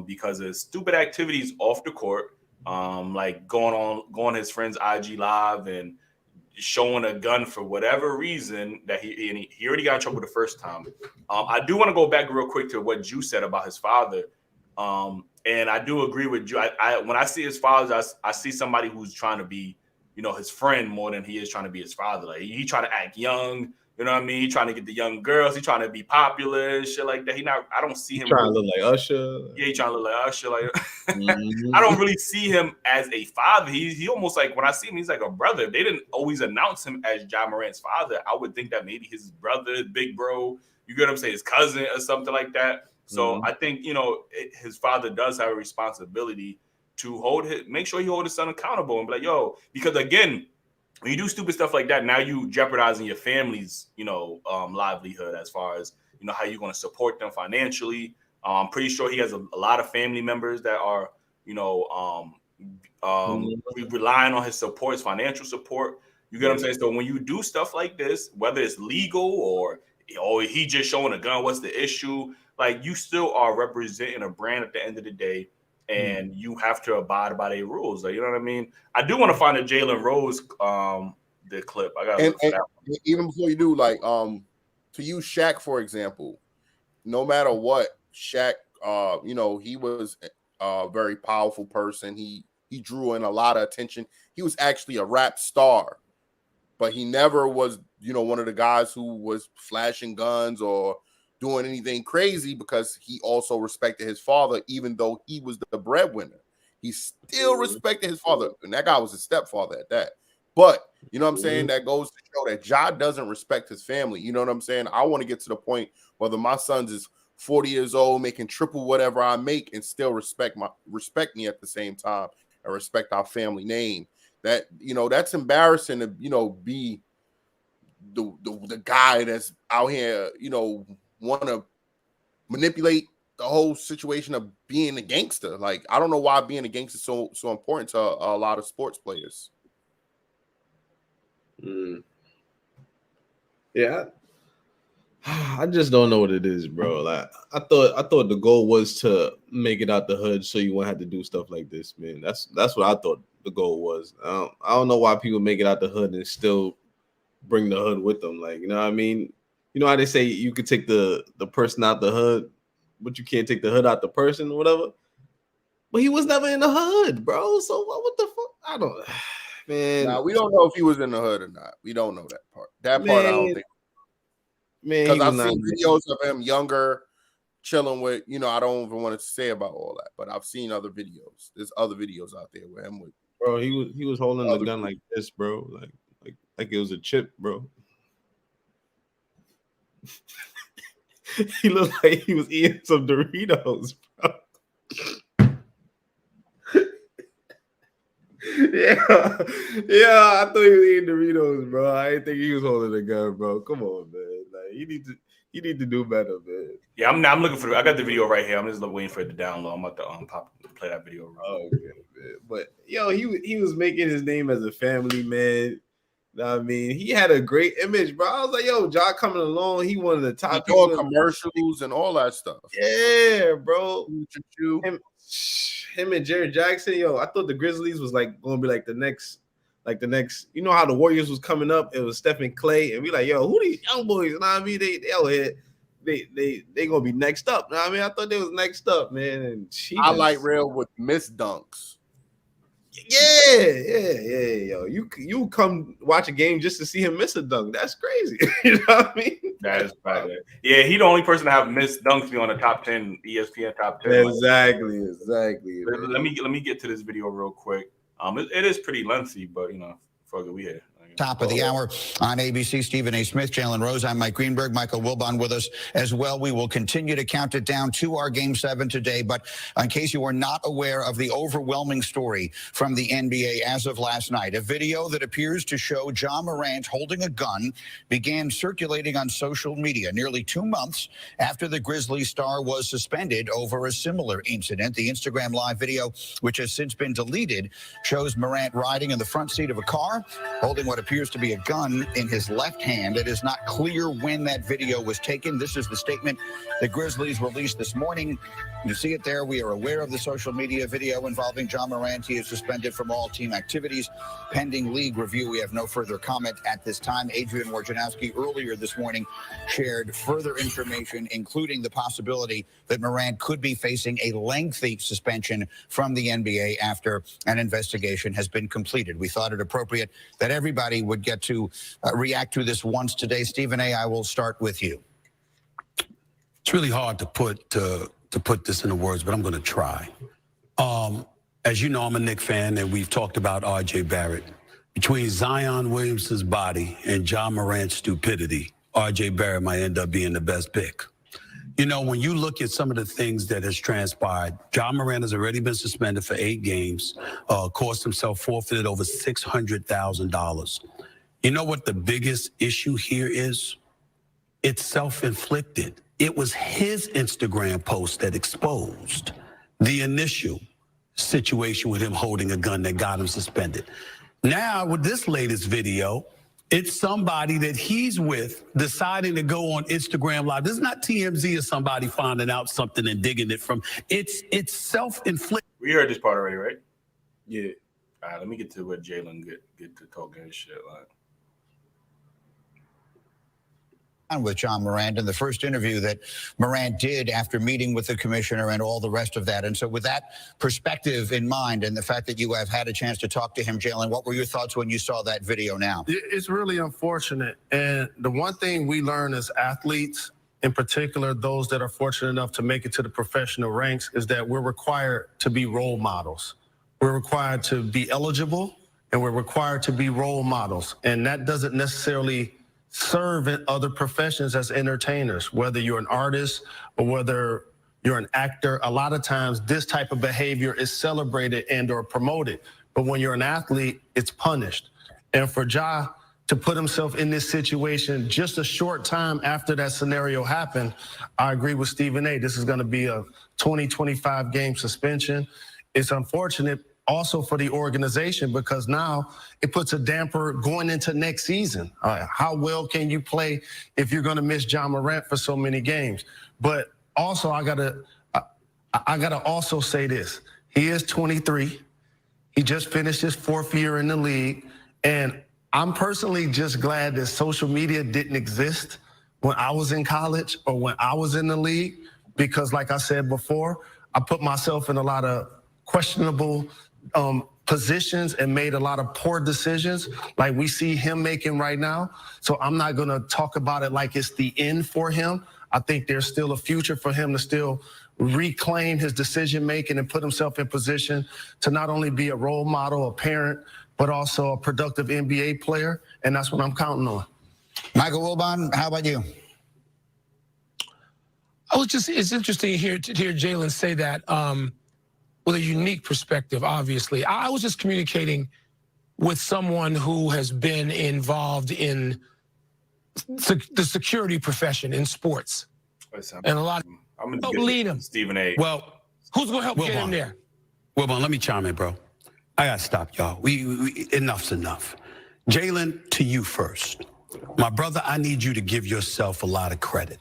because of stupid activities off the court, like going on his friend's IG live and showing a gun for whatever reason that he already got in trouble the first time. I do want to go back real quick to what Jew said about his father. And I do agree with you. When I see his father, I see somebody who's trying to be, his friend more than he is trying to be his father. Like he trying to act young, you know what I mean? He trying to get the young girls. He trying to be popular and shit like that. I don't see him trying to look like Usher. Yeah, he trying to look like Usher. Like I don't really see him as a father. He almost like when I see him, he's like a brother. If they didn't always announce him as Ja Morant's father, I would think that maybe his brother, big bro, you get what I'm saying, his cousin or something like that. So I think, his father does have a responsibility to make sure he hold his son accountable and be like, yo, because again, when you do stupid stuff like that, now you jeopardizing your family's, livelihood as far as, how you're going to support them financially. I'm pretty sure he has a lot of family members that are, relying on his support, his financial support. You get what I'm saying? So when you do stuff like this, whether it's legal or he just showing a gun, what's the issue? Like you still are representing a brand at the end of the day, and you have to abide by their rules. Like, you know what I mean? I do want to find a Jalen Rose the clip. I got look for that one. Even before you do, like to use Shaq for example, no matter what, Shaq, he was a very powerful person. He drew in a lot of attention. He was actually a rap star, but he never was, one of the guys who was flashing guns or doing anything crazy because he also respected his father, even though he was the breadwinner. He still respected his father, and that guy was his stepfather at that. But you know what I'm saying? That goes to show that Ja doesn't respect his family. You know what I'm saying? I want to get to the point whether my sons is 40 years old, making triple whatever I make, and still respect me at the same time and respect our family name. That, that's embarrassing to, be the guy that's out here, want to manipulate the whole situation of being a gangster. Like, I don't know why being a gangster is so important to a lot of sports players. Yeah, I just don't know what it is, bro. Like, I thought the goal was to make it out the hood so you won't have to do stuff like this, man. That's what I thought the goal was. I don't know why people make it out the hood and still bring the hood with them. Like, you know what I mean? You know how they say you could take the person out the hood, but you can't take the hood out the person or whatever? But he was never in the hood, bro. So what the fuck? I don't, man. Nah, we don't know if he was in the hood or not. We don't know that part. That part I don't think. Man, because I've seen videos of him younger, chilling with, I don't even want to say about all that, but I've seen other videos. There's other videos out there with him with. Bro, he was holding the gun like this, bro. Like it was a chip, bro. He looked like he was eating some Doritos, bro. Yeah, I thought he was eating Doritos, bro. I didn't think he was holding a gun, bro. Come on, man. Like, you need to do better, man. Yeah, I'm looking for. I got the video right here. I'm just waiting for it to download. I'm about to play that video. Oh, okay, man. But yo, he was making his name as a family man. You know what I mean, he had a great image, bro. I was like, yo, Ja coming along. He one of the top people, commercials and all that stuff. Yeah, bro. Him and Jared Jackson, yo, I thought the Grizzlies was like gonna be like the next, you know how the Warriors was coming up? It was Stephen Clay, and we like, yo, who these young boys? You know what I mean? They gonna be next up. You know what I mean? I thought they was next up, man. And I like real with Miss Dunks. Yeah, yo. You come watch a game just to see him miss a dunk. That's crazy. You know what I mean? That is bad. Yeah, he the only person to have missed dunks on the top 10 ESPN top 10. Exactly. Let me get to this video real quick. It is pretty lengthy, but fuck it, we here. Top of the hour on ABC. Stephen A. Smith, Jalen Rose. I'm Mike Greenberg. Michael Wilbon with us as well. We will continue to count it down to our Game 7 today. But in case you are not aware of the overwhelming story from the NBA as of last night, a video that appears to show Ja Morant holding a gun began circulating on social media nearly 2 months after the Grizzlies star was suspended over a similar incident. The Instagram Live video, which has since been deleted, shows Morant riding in the front seat of a car, holding what appears to be a gun in his left hand. It is not clear when that video was taken. This is the statement the Grizzlies released this morning. You see it there. We are aware of the social media video involving Ja Morant. He is suspended from all team activities pending league review. We have no further comment at this time. Adrian Wojnarowski earlier this morning shared further information, including the possibility that Morant could be facing a lengthy suspension from the NBA after an investigation has been completed. We thought it appropriate that everybody would get to react to this once today. Stephen A., I will start with you. It's really hard to put this into words, but I'm going to try. As you know, I'm a Knicks fan, and we've talked about R.J. Barrett. Between Zion Williamson's body and Ja Morant's stupidity, R.J. Barrett might end up being the best pick. You know, when you look at some of the things that has transpired, Ja Morant has already been suspended for 8 games, cost himself forfeited over $600,000. You know what the biggest issue here is? It's self-inflicted. It was his Instagram post that exposed the initial situation with him holding a gun that got him suspended. Now, with this latest video, it's somebody that he's with deciding to go on Instagram Live. This is not TMZ or somebody finding out something and digging it from. It's self-inflicted. We heard this part already, right? Yeah. All right, let me get to what Jalen get to talking his shit like. With Ja Morant in the first interview that Morant did after meeting with the commissioner and all the rest of that. And so with that perspective in mind and the fact that you have had a chance to talk to him, Jalen, what were your thoughts when you saw that video now? It's really unfortunate. And the one thing we learn as athletes, in particular those that are fortunate enough to make it to the professional ranks, is that we're required to be role models. We're required to be eligible, and we're required to be role models. And that doesn't necessarily serve in other professions as entertainers, whether you're an artist or whether you're an actor. A lot of times this type of behavior is celebrated and or promoted. But when you're an athlete, it's punished. And for Ja to put himself in this situation just a short time after that scenario happened, I agree with Stephen A. This is going to be a 20-25 game suspension. It's unfortunate also for the organization because now it puts a damper going into next season. How well can you play if you're going to miss Ja Morant for so many games? But also, I gotta also say this. He is 23. He just finished his 4th year in the league. And I'm personally just glad that social media didn't exist when I was in college or when I was in the league, because like I said before, I put myself in a lot of questionable positions and made a lot of poor decisions like we see him making right now. So I'm not gonna talk about it like it's the end for him. I think there's still a future for him to still reclaim his decision making and put himself in position to not only be a role model, a parent, but also a productive NBA player. And that's what I'm counting on. Michael Wilbon, how about you? It's interesting to hear Jalen say that with a unique perspective, obviously. I was just communicating with someone who has been involved in the security profession in sports. And a lot of I'm going to lead him. Stephen A. Well, who's going to help get him there? Wilbon, let me chime in, bro. I got to stop, y'all. We enough's enough. Jalen, to you first. My brother, I need you to give yourself a lot of credit.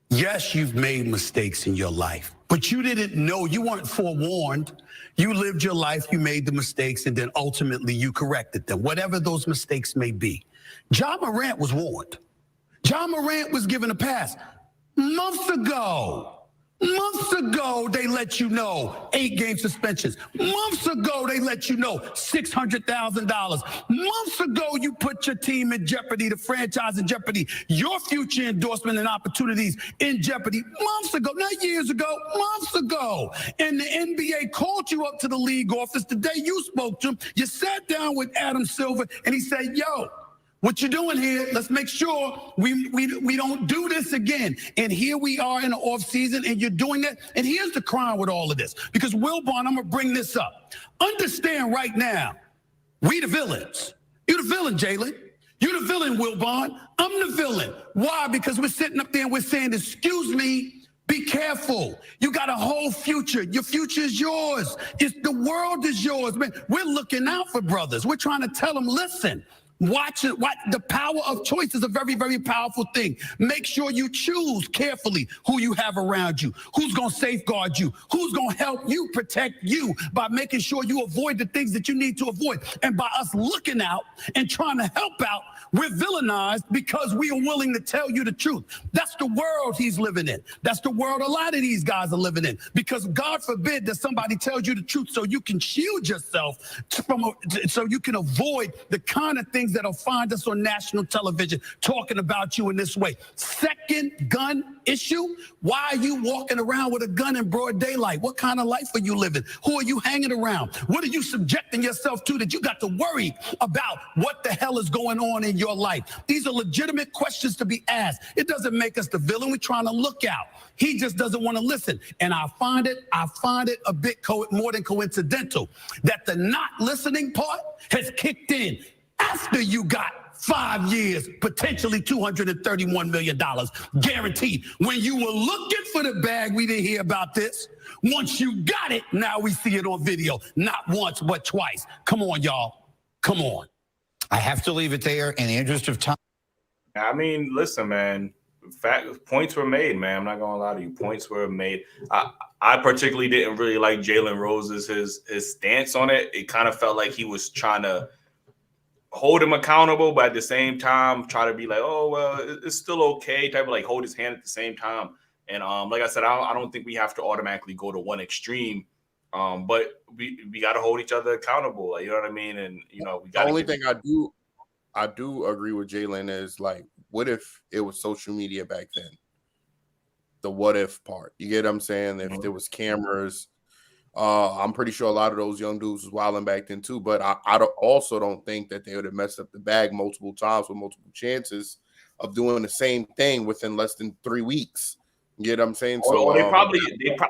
Yes, you've made mistakes in your life, but you didn't know, you weren't forewarned. You lived your life, you made the mistakes, and then ultimately you corrected them, whatever those mistakes may be. Ja Morant was warned. Ja Morant was given a pass. Months ago, they let you know 8-game suspensions. Months ago, they let you know $600,000. Months ago, you put your team in jeopardy, the franchise in jeopardy, your future endorsement and opportunities in jeopardy. Months ago, not years ago, months ago. And the NBA called you up to the league office the day you spoke to him. You sat down with Adam Silver, and he said, yo, what you doing here? Let's make sure we don't do this again. And here we are in the off season, and you're doing it. And here's the crime with all of this, because Wilbon, I'm gonna bring this up. Understand right now, we the villains. You the villain, Jalen. You the villain, Wilbon. I'm the villain. Why? Because we're sitting up there and we're saying, excuse me, be careful. You got a whole future. Your future is yours. The world is yours, man. We're looking out for brothers. We're trying to tell them, listen. Watch it. The power of choice is a very, very powerful thing. Make sure you choose carefully who you have around you, who's going to safeguard you, who's going to help you protect you by making sure you avoid the things that you need to avoid. And by us looking out and trying to help out, we're villainized because we are willing to tell you the truth. That's the world he's living in. That's the world a lot of these guys are living in. Because God forbid that somebody tells you the truth so you can shield yourself so you can avoid the kind of things that'll find us on national television talking about you in this way. Second gun issue? Why are you walking around with a gun in broad daylight? What kind of life are you living? Who are you hanging around? What are you subjecting yourself to that you got to worry about what the hell is going on in your life? These are legitimate questions to be asked. It doesn't make us the villain. We're trying to look out. He just doesn't want to listen. And I find it a bit more than coincidental that the not listening part has kicked in after you got 5 years, potentially $231 million guaranteed. When you were looking for the bag, we didn't hear about this. Once you got it, now we see it on video. Not once, but twice. Come on, y'all. Come on. I have to leave it there in the interest of time. I mean, listen, man. Points were made, man. I'm not gonna lie to you. Points were made. I particularly didn't really like Jalen Rose's his stance on it. It kind of felt like he was trying to hold him accountable, but at the same time try to be like, oh well, it's still okay, type of like hold his hand at the same time. And like I said, I don't think we have to automatically go to one extreme, but we got to hold each other accountable, like, you know what I mean? And we got the only thing I do agree with Jalen is, like, what if it was social media back then? The what if part, you get what I'm saying? If there was cameras, I'm pretty sure a lot of those young dudes was wilding back then too. But I also don't think that they would have messed up the bag multiple times with multiple chances of doing the same thing within less than 3 weeks. You get what I'm saying? Or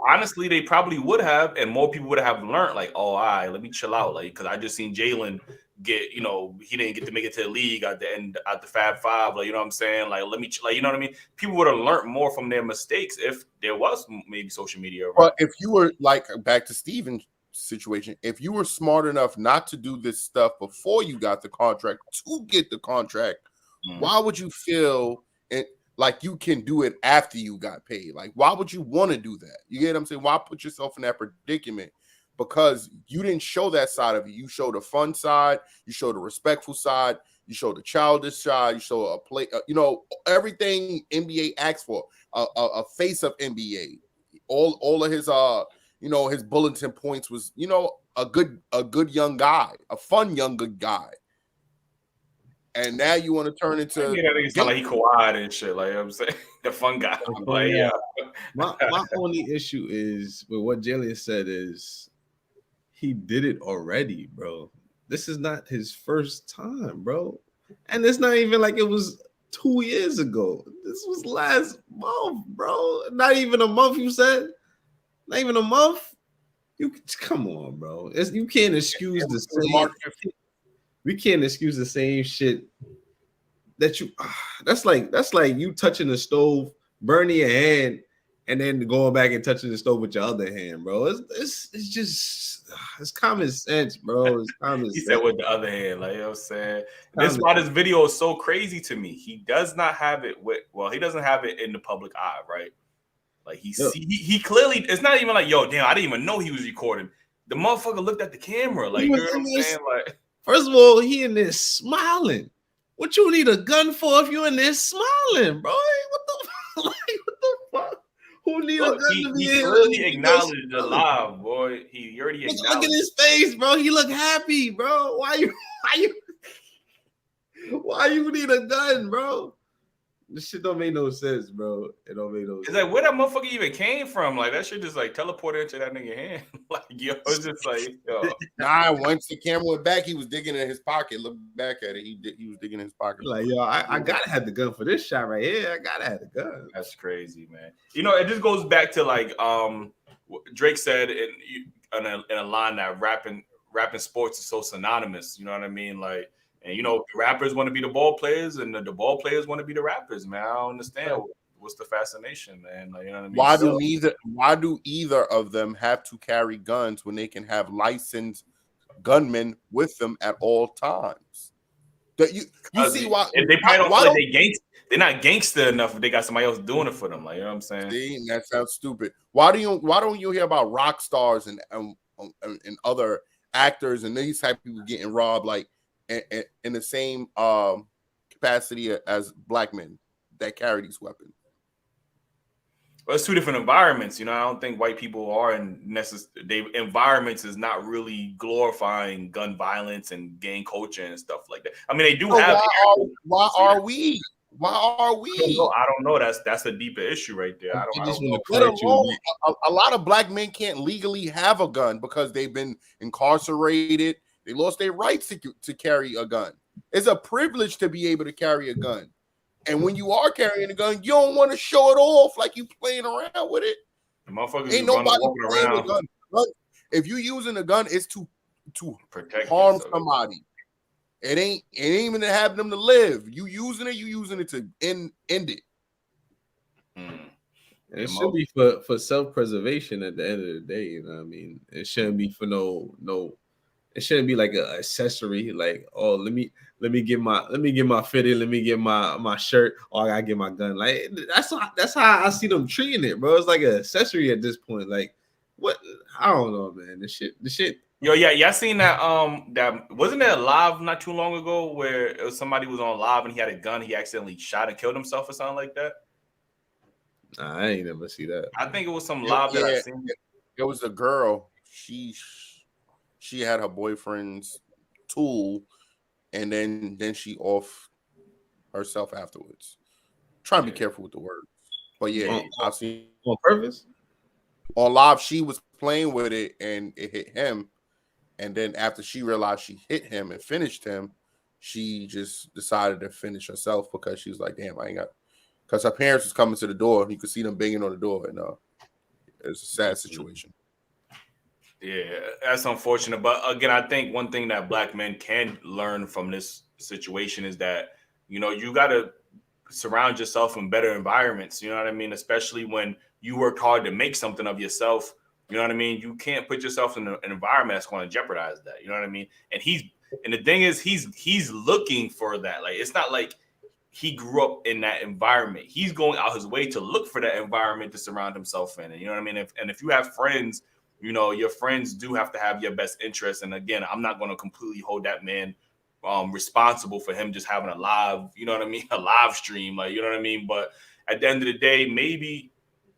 honestly, they probably would have, and more people would have learned, like, oh, all right, let me chill out. Like, because I just seen Jalen get, you know, he didn't get to make it to the league at the end, at the Fab Five. Like, you know what I'm saying? Like, let me, like, you know what I mean? People would have learned more from their mistakes if there was maybe social media. Right? But if you were, like, back to Steven's situation, if you were smart enough not to do this stuff before you got the contract to get the contract, why would you feel it like you can do it after you got paid? Like, why would you want to do that? You get what I'm saying? Why put yourself in that predicament? Because you didn't show that side of it. You showed the fun side, you showed the respectful side, you showed the childish side, you showed a play, you know, everything NBA asks for, a face of NBA. All of his you know, his bulletin points was, you know, a good young guy, a fun young good guy. And now you want to turn into that sound like he Kawhi and shit. Like, you know what I'm saying, the fun guy. Like, yeah. My only issue is with what Jalen said is he did it already, bro. This is not his first time, bro. And it's not even like it was 2 years ago. This was last month, bro. Not even a month, you said? Not even a month? You come on, bro. You can't excuse the same. We can't excuse the same shit that you. That's like you touching the stove, burning your hand, and then going back and touching the stove with your other hand, bro. It's just it's common sense, bro. It's common He sense. said with the other hand, like, you know what I'm saying. That's why this video is so crazy to me. He does not have it he doesn't have it in the public eye, right? Like he clearly, it's not even like, yo, damn, I didn't even know he was recording. The motherfucker looked at the camera, like, you know what I'm saying? Like, first of all, he in there smiling. What you need a gun for if you in there smiling, bro? What the like, what the fuck? Who need a gun to be he in? clearly acknowledged the live, boy. He already acknowledged. Look at his face, bro. He look happy, bro. Why you need a gun, bro? This shit don't make no sense, bro. It don't make no sense. It's like, where that motherfucker even came from? Like, that shit just like teleported into that nigga hand. Like, yo, it's just like, yo. Nah, once the camera went back, he was digging in his pocket. Look back at it. He was digging in his pocket. Like, yo, I gotta have the gun for this shot right here. I gotta have the gun. That's crazy, man. You know, it just goes back to like Drake said in a line that rapping sports is so synonymous. You know what I mean? Like, and you know, the rappers want to be the ball players, and the ball players want to be the rappers, man. I don't understand what's the fascination, man. Like, you know what I mean? Why do either of them have to carry guns when they can have licensed gunmen with them at all times? You see why they probably don't feel like they're not gangster enough if they got somebody else doing it for them. Like, you know what I'm saying? See, that sounds stupid. Why don't you hear about rock stars and other actors and these type of people getting robbed like in the same capacity as black men that carry these weapons? Well, it's two different environments. You know, I don't think white people are environments is not really glorifying gun violence and gang culture and stuff like that. I mean, they do have. Why are we? I don't know. That's a deeper issue right there. I don't know. A lot of black men can't legally have a gun because they've been incarcerated. They lost their rights to carry a gun. It's a privilege to be able to carry a gun. And when you are carrying a gun, you don't want to show it off like you playing around with it. The motherfuckers ain't nobody walking playing around. with a gun. If you're using a gun, it's to protect harm somebody. It ain't even to have them to live. You using it to end it. It should be for self-preservation at the end of the day. You know what I mean? It shouldn't be for no. It shouldn't be like an accessory. Like, oh, let me get my fitted. Let me get my shirt. Oh, I gotta get my gun. Like, that's how I see them treating it, bro. It's like an accessory at this point. Like, what? I don't know, man. The shit. Yo, yeah, y'all seen that? That wasn't there live not too long ago where somebody was on live and he had a gun. He accidentally shot and killed himself or something like that. Nah, I ain't never see that. I think it was some live that I seen. It was a girl. She had her boyfriend's tool, and then she off herself afterwards. Try to be careful with the words, but yeah, I've seen on purpose. On live, she was playing with it, and it hit him. And then after she realized she hit him and finished him, she just decided to finish herself because she was like, damn, I ain't got, because her parents was coming to the door and you could see them banging on the door, and it's a sad situation. Yeah, that's unfortunate. But again, I think one thing that black men can learn from this situation is that, you know, you got to surround yourself in better environments. You know what I mean? Especially when you work hard to make something of yourself. You know what I mean? You can't put yourself in an environment that's going to jeopardize that. You know what I mean? And the thing is, he's looking for that. Like, it's not like he grew up in that environment. He's going out his way to look for that environment to surround himself in. And you know what I mean? If you have friends, you know, your friends do have to have your best interest. And again, I'm not going to completely hold that man responsible for him just having a live, you know what I mean, a live stream, like, you know what I mean. But at the end of the day, maybe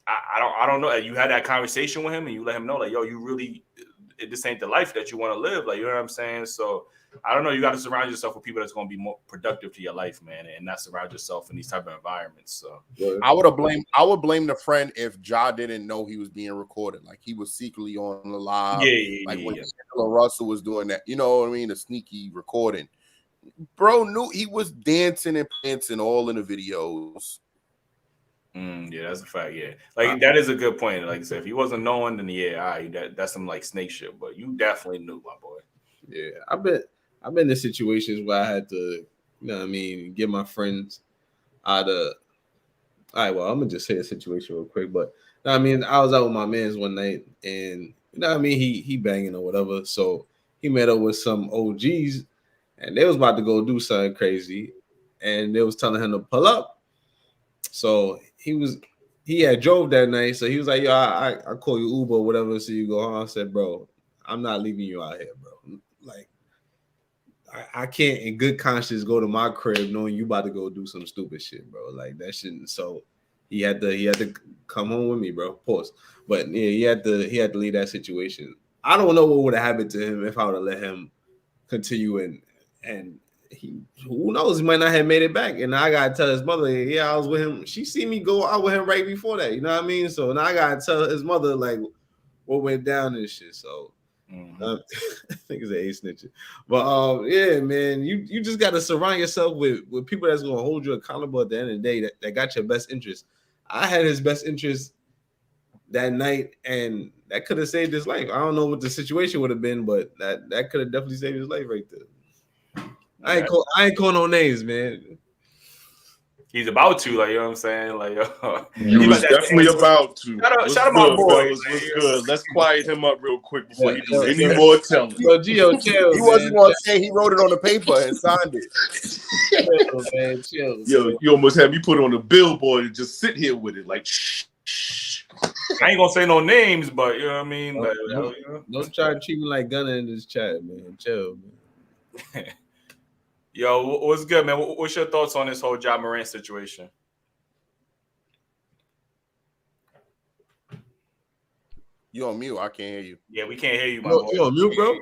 I don't know. You had that conversation with him and you let him know, like, yo, you really, this ain't the life that you want to live, like, you know what I'm saying? So I don't know. You got to surround yourself with people that's going to be more productive to your life, man, and not surround yourself in these type of environments. So I would blame the friend if Ja didn't know he was being recorded, like he was secretly on the live, when Angela Russell was doing that. You know what I mean? A sneaky recording. Bro knew he was dancing and prancing all in the videos. Yeah, that's a fact. Yeah, like that is a good point. Like I said, if he wasn't knowing, then yeah, all right, that's some like snake shit. But you definitely knew, my boy. Yeah, I've been in situations where I had to, you know what I mean, get my friends out of. All right, well, I'm gonna just say a situation real quick, but you know what I mean, I was out with my mans one night, and you know what I mean, he banging or whatever, so he met up with some OGs, and they was about to go do something crazy, and they was telling him to pull up. So he had drove that night, so he was like, yo, I call you Uber or whatever, so you go home. I said, bro, I'm not leaving you out here, bro. Like, I can't in good conscience go to my crib knowing you about to go do some stupid shit, bro. Like, that shouldn't. So he had to come home with me, bro. Pause. But yeah, he had to leave that situation. I don't know what would have happened to him if I would have let him continue, and he, who knows, he might not have made it back. And I gotta tell his mother, yeah, I was with him. She see me go out with him right before that. You know what I mean? So now I gotta tell his mother like what went down and shit. So I think it's an A snitching. But yeah, man, you just gotta surround yourself with people that's gonna hold you accountable at the end of the day that got your best interest. I had his best interest that night, and that could have saved his life. I don't know what the situation would have been, but that could have definitely saved his life right there. I ain't call no names, man. He's about to, like, you know what I'm saying? Like, you was definitely about to. Shout out my boy. What's good? Let's quiet him up real quick before he do any more telling. Yo, Gio, chill. He wasn't gonna say he wrote it on the paper and signed it. Chill, man, chill. Yo, you almost had me put on a billboard and just sit here with it, like shh. I ain't gonna say no names, but you know what I mean. Don't try to treat me like Gunner in this chat, man. Chill, man. Yo, what's good, man? What's your thoughts on this whole Ja Morant situation? You on mute? I can't hear you. Yeah, we can't hear you, my boy. You on mute, bro?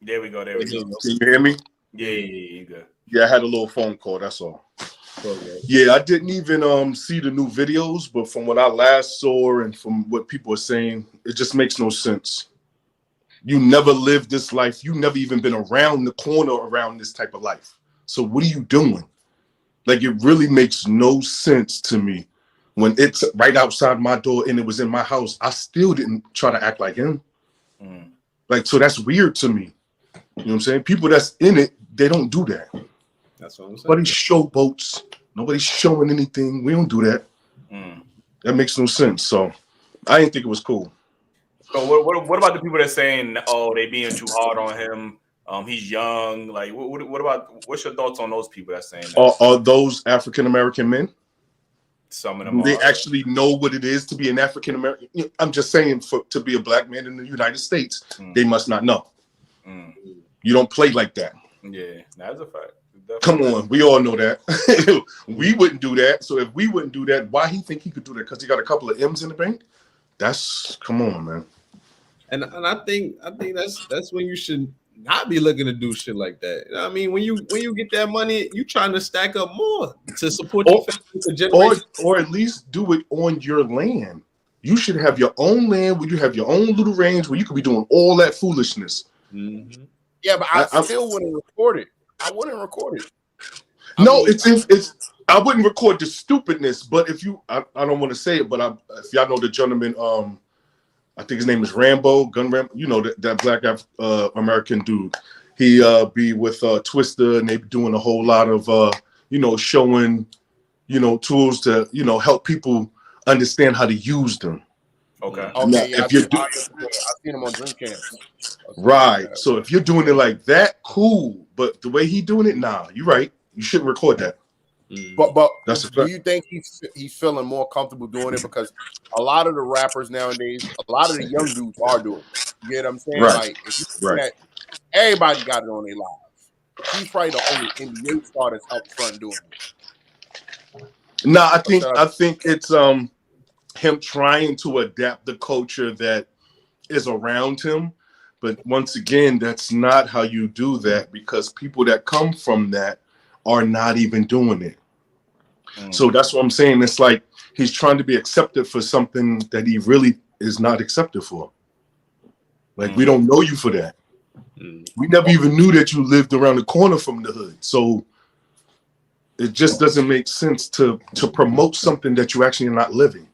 There we go. There we go. Can you hear me? Yeah, you good. Yeah, I had a little phone call. That's all. Yeah, I didn't even see the new videos, but from what I last saw and from what people are saying, it just makes no sense. You never lived this life. You never even been around the corner around this type of life. So what are you doing? Like, it really makes no sense to me. When it's right outside my door and it was in my house, I still didn't try to act like him. Like, so that's weird to me. You know what I'm saying? People that's in it, they don't do that. That's what I'm saying. Nobody showboats. Nobody's showing anything. We don't do that. That makes no sense. So I didn't think it was cool. So what about the people that saying, oh, they being too hard on him? He's young. Like, what about, what's your thoughts on those people that's saying that? Are those African American men? Some of them they actually know what it is to be an African American. I'm just saying, to be a black man in the United States, they must not know. You don't play like that. Yeah, that's a fact. Come on, we all know that. We wouldn't do that. So if we wouldn't do that, why he think he could do that? Because he got a couple of M's in the bank? Come on, man. And I think that's when you should not be looking to do shit like that. You know what I mean, when you get that money, you trying to stack up more to support your family, or at least do it on your land. You should have your own land where you have your own little range where you could be doing all that foolishness. Yeah, but I still wouldn't record it. I wouldn't record it. It's I wouldn't record the stupidness, but if you, I don't want to say it, but if y'all know the gentleman, I think his name is Rambo, Gun Rambo, you know, that black American dude. He be with Twister, and they be doing a whole lot of you know, showing, you know, tools to, you know, help people understand how to use them. Okay. Now, Yeah, if you're I've seen him on drink camps. right, so if you're doing it like that, cool. But the way he doing it, nah, you're right. You shouldn't record that. But That's a do fact. you think he's feeling more comfortable doing it? Because a lot of the rappers nowadays, a lot of the young dudes are doing it. You get what I'm saying? Right. Like, if you see that, everybody got it on their lives. He's probably the only NBA star that's up front doing it. No, I think it's him trying to adapt the culture that is around him. But once again, that's not how you do that, because people that come from that are not even doing it. So that's what I'm saying. It's like he's trying to be accepted for something that he really is not accepted for. Like, we don't know you for that. We never even knew that you lived around the corner from the hood. So it just doesn't make sense to promote something that you actually are not living.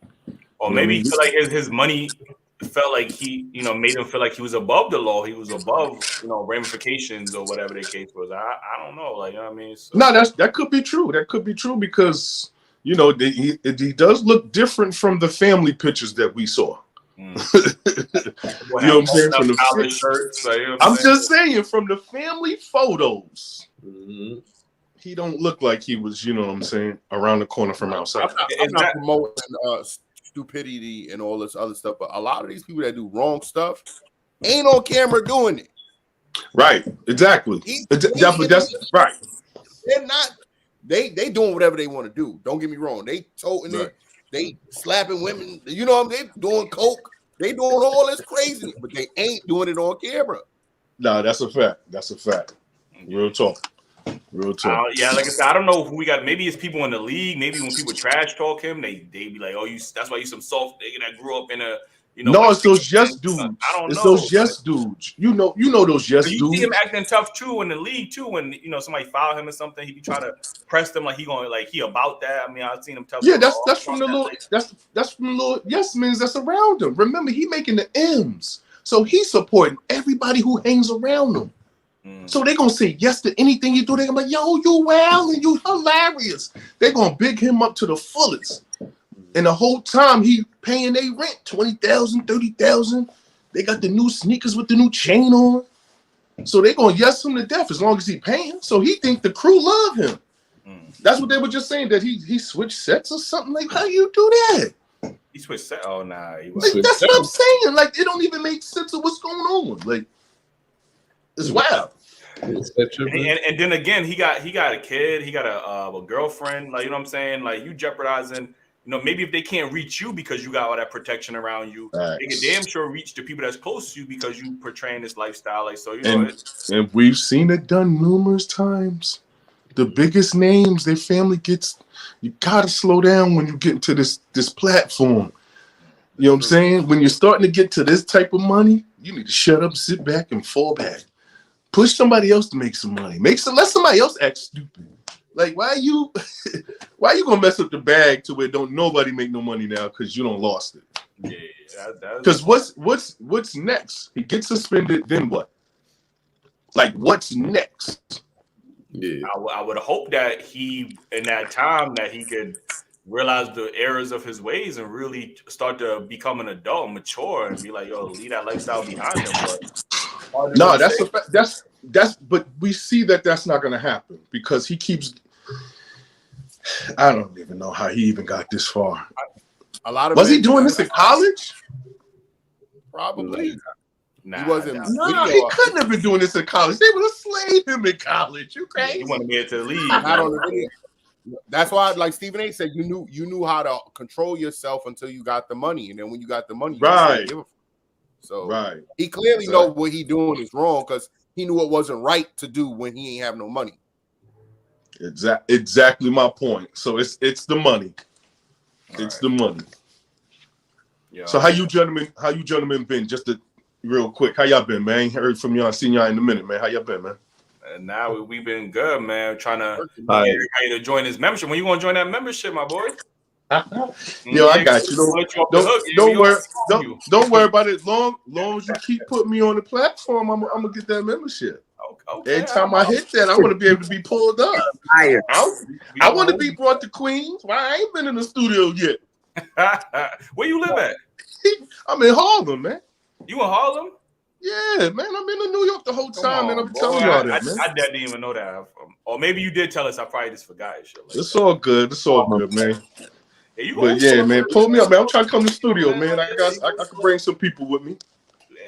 Or maybe he feel like his money felt like he, you know, made him feel like he was above the law. He was above, you know, ramifications or whatever the case was. I don't know. Like, you know what I mean? So, No, that could be true. That could be true because, you know, he does look different from the family pictures that we saw. You know what I'm saying? From the shirts, like, you know I'm just saying, from the family photos, he don't look like he was, you know what I'm saying, around the corner from outside. I'm not promoting stupidity and all this other stuff, but a lot of these people that do wrong stuff ain't on camera doing it. Right, exactly. That's right. They're not. They doing whatever they want to do. Don't get me wrong. They toting it. They slapping women. You know what I mean? They doing coke. They doing all this crazy, but they ain't doing it on camera. No, that's a fact. That's a fact. Real talk. Real talk. Yeah, like I said, I don't know who we got. Maybe it's people in the league. Maybe when people trash talk him, they be like, "Oh, that's why you some soft nigga that grew up in a." You know, no, it's those yes dudes. I don't know. It's those yes dudes. You know those yes dudes. You see him acting tough too in the league too. When you know somebody foul him or something, he be trying to press them like he about that. I mean, I've seen him tough. Yeah, that's from the little that's from the little yes men that's around him. Remember, he making the M's, so he's supporting everybody who hangs around him. So they're gonna say yes to anything you do. They're gonna be like, yo, you wild and you hilarious. They're gonna big him up to the fullest. And the whole time he paying their rent, 20,000, 30,000. They got the new sneakers with the new chain on. So they're gonna yes him to death as long as he paying. So he think the crew love him. That's what they were just saying, that he switched sets or something. Like, how you do that? He switched sets. Oh nah, he like, that's what I'm saying. Like, it don't even make sense of what's going on. Like, it's wild. And then again, he got a kid, he got a girlfriend. Like, you know what I'm saying? Like, you jeopardizing. You know, maybe if they can't reach you because you got all that protection around you, they can damn sure reach the people that's close to you because you portraying this lifestyle. Like, so, you know, and we've seen it done numerous times. The biggest names, their family gets. You gotta slow down when you get into this platform. You know what I'm saying? When you're starting to get to this type of money, you need to shut up, sit back, and fall back. Push somebody else to make some money. Let somebody else act stupid. Like, why are you gonna mess up the bag to where don't nobody make no money now because you don't lost it? Yeah, because what's next? He gets suspended, then what? Like, what's next? Yeah, I would hope that he, in that time, that he could realize the errors of his ways and really start to become an adult, mature, and be like, yo, leave that lifestyle behind him. But no, that's but we see that that's not going to happen because he keeps. I don't even know how he even got this far. Was he doing this in college? Probably. Nah, he wasn't. No, he couldn't have been doing this in college. They would have slayed him in college. You crazy? He wanted to get to the league. Not on the video. That's why, like Stephen A. said, you knew how to control yourself until you got the money, and then when you got the money, you right. Give a so he clearly know what he doing is wrong because he knew it wasn't right to do when he ain't have no money. Exactly my point. So it's the money. It's the money. Yeah. So how you gentlemen been? Just real quick. How y'all been, man? Ain't heard from y'all. Seen y'all in a minute, man. How y'all been, man? And now we've been good, man. Trying to get everybody to join this membership. When you gonna join that membership, my boy? Yo, I got you. Don't worry about it. Long as you keep putting me on the platform, I'm gonna get that membership. Okay. Every time I hit that, I want to be able to be pulled up. I want to be brought to Queens. Well, I ain't been in the studio yet. Where you live at? I'm in Harlem, man. You in Harlem? Yeah, man. I've been in New York the whole time, and I'm boy. telling y'all that, man. I didn't even know that. Or maybe you did tell us. I probably just forgot and shit. It's all good. It's all good, man. Yeah, but yeah, man, pull me up, man. I'm trying to come to the studio, man. I can bring some people with me.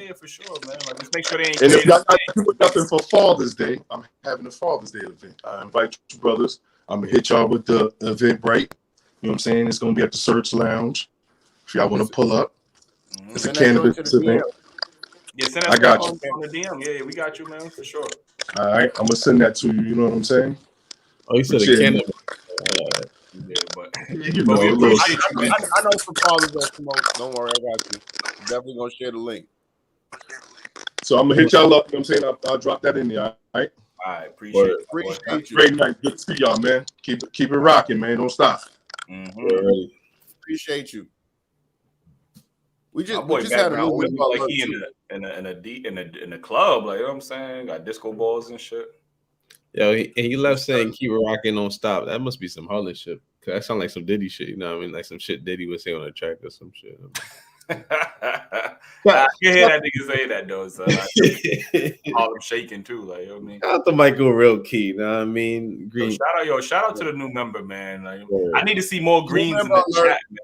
Yeah, for sure, man. Like, just make sure they ain't. And if y'all got nothing for Father's Day, I'm having a Father's Day event. I invite you brothers. I'm gonna hit y'all with the Eventbrite. You know what I'm saying? It's gonna be at the Search Lounge. If y'all want to pull up, it's a cannabis event. Yeah, send I got you. on the DM. Yeah, we got you, man, for sure. All right, I'm gonna send that to you. You know what I'm saying? Oh, you said a cannabis. Yeah, but you know, I know some fathers that smoke. Don't worry, I got you. Definitely gonna share the link. So I'm gonna hit y'all up. You know what I'm saying? I'll drop that in there. All right. All right, appreciate you. Great night. Good to see y'all, man. Keep it rocking, man. Don't stop. Appreciate you. We just boy had a new like he in a club, like, you know what I'm saying? Got disco balls and shit. Yo, he left saying keep it rocking, don't stop. That must be some Harlem shit. Cause that sound like some Diddy shit, you know what I mean? Like some shit Diddy would say on a track or some shit. I can hear that nigga say that though, so Harlem shaking too, like, you know what I mean? Shout out to Michael Real Key, you know what I mean? Green. Shout out to the new member, man. Like, I need to see more greens in the chat, man.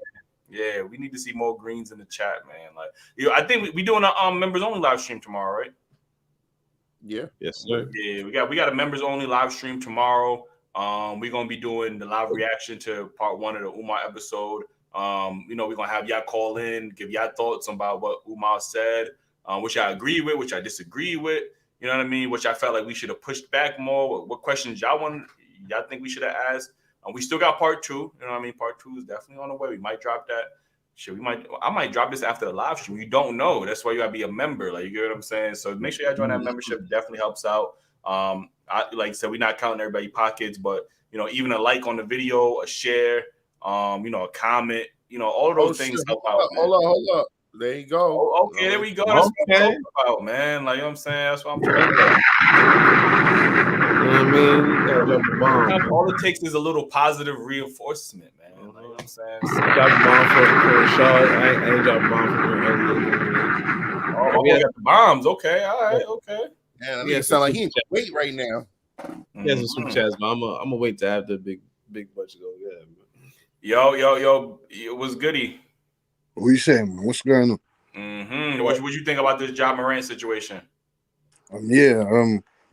Yeah, we need to see more greens in the chat, man. Like, I think we doing a members only live stream tomorrow, right? Yeah. Yes, sir. Yeah, we got a members only live stream tomorrow. We're gonna be doing the live reaction to part 1 of the Umar episode. We're gonna have y'all call in, give y'all thoughts about what Umar said, which I agree with, which I disagree with. You know what I mean? Which I felt like we should have pushed back more. What questions y'all think we should have asked? We still got part 2. You know what I mean? Part 2 is definitely on the way. We might drop that. Shit, I might drop this after the live stream. You don't know. That's why you gotta be a member. Like, you get what I'm saying? So make sure y'all join that membership. Definitely helps out. Like I said, we're not counting everybody's pockets, but even a like on the video, a share, a comment, all of those things help out. Hold up. There you go. Oh, okay, there we go. That's what I'm talking about, man. Like, you know what I'm saying? That's what I'm talking about. You know what I mean? You gotta drop a bomb. All it takes is a little positive reinforcement, man. Like, you know what I'm saying? Drop a bomb for Rashad. I ain't drop a bomb for him. Oh, we got the bombs. Okay, all right, okay. Yeah, that sound like he ain't wait right now. He has some chats, but I'm gonna wait to have the big budget go. Yeah. Yo, what's goody? What you saying, man? What's going on? What you think about this Ja Morant situation?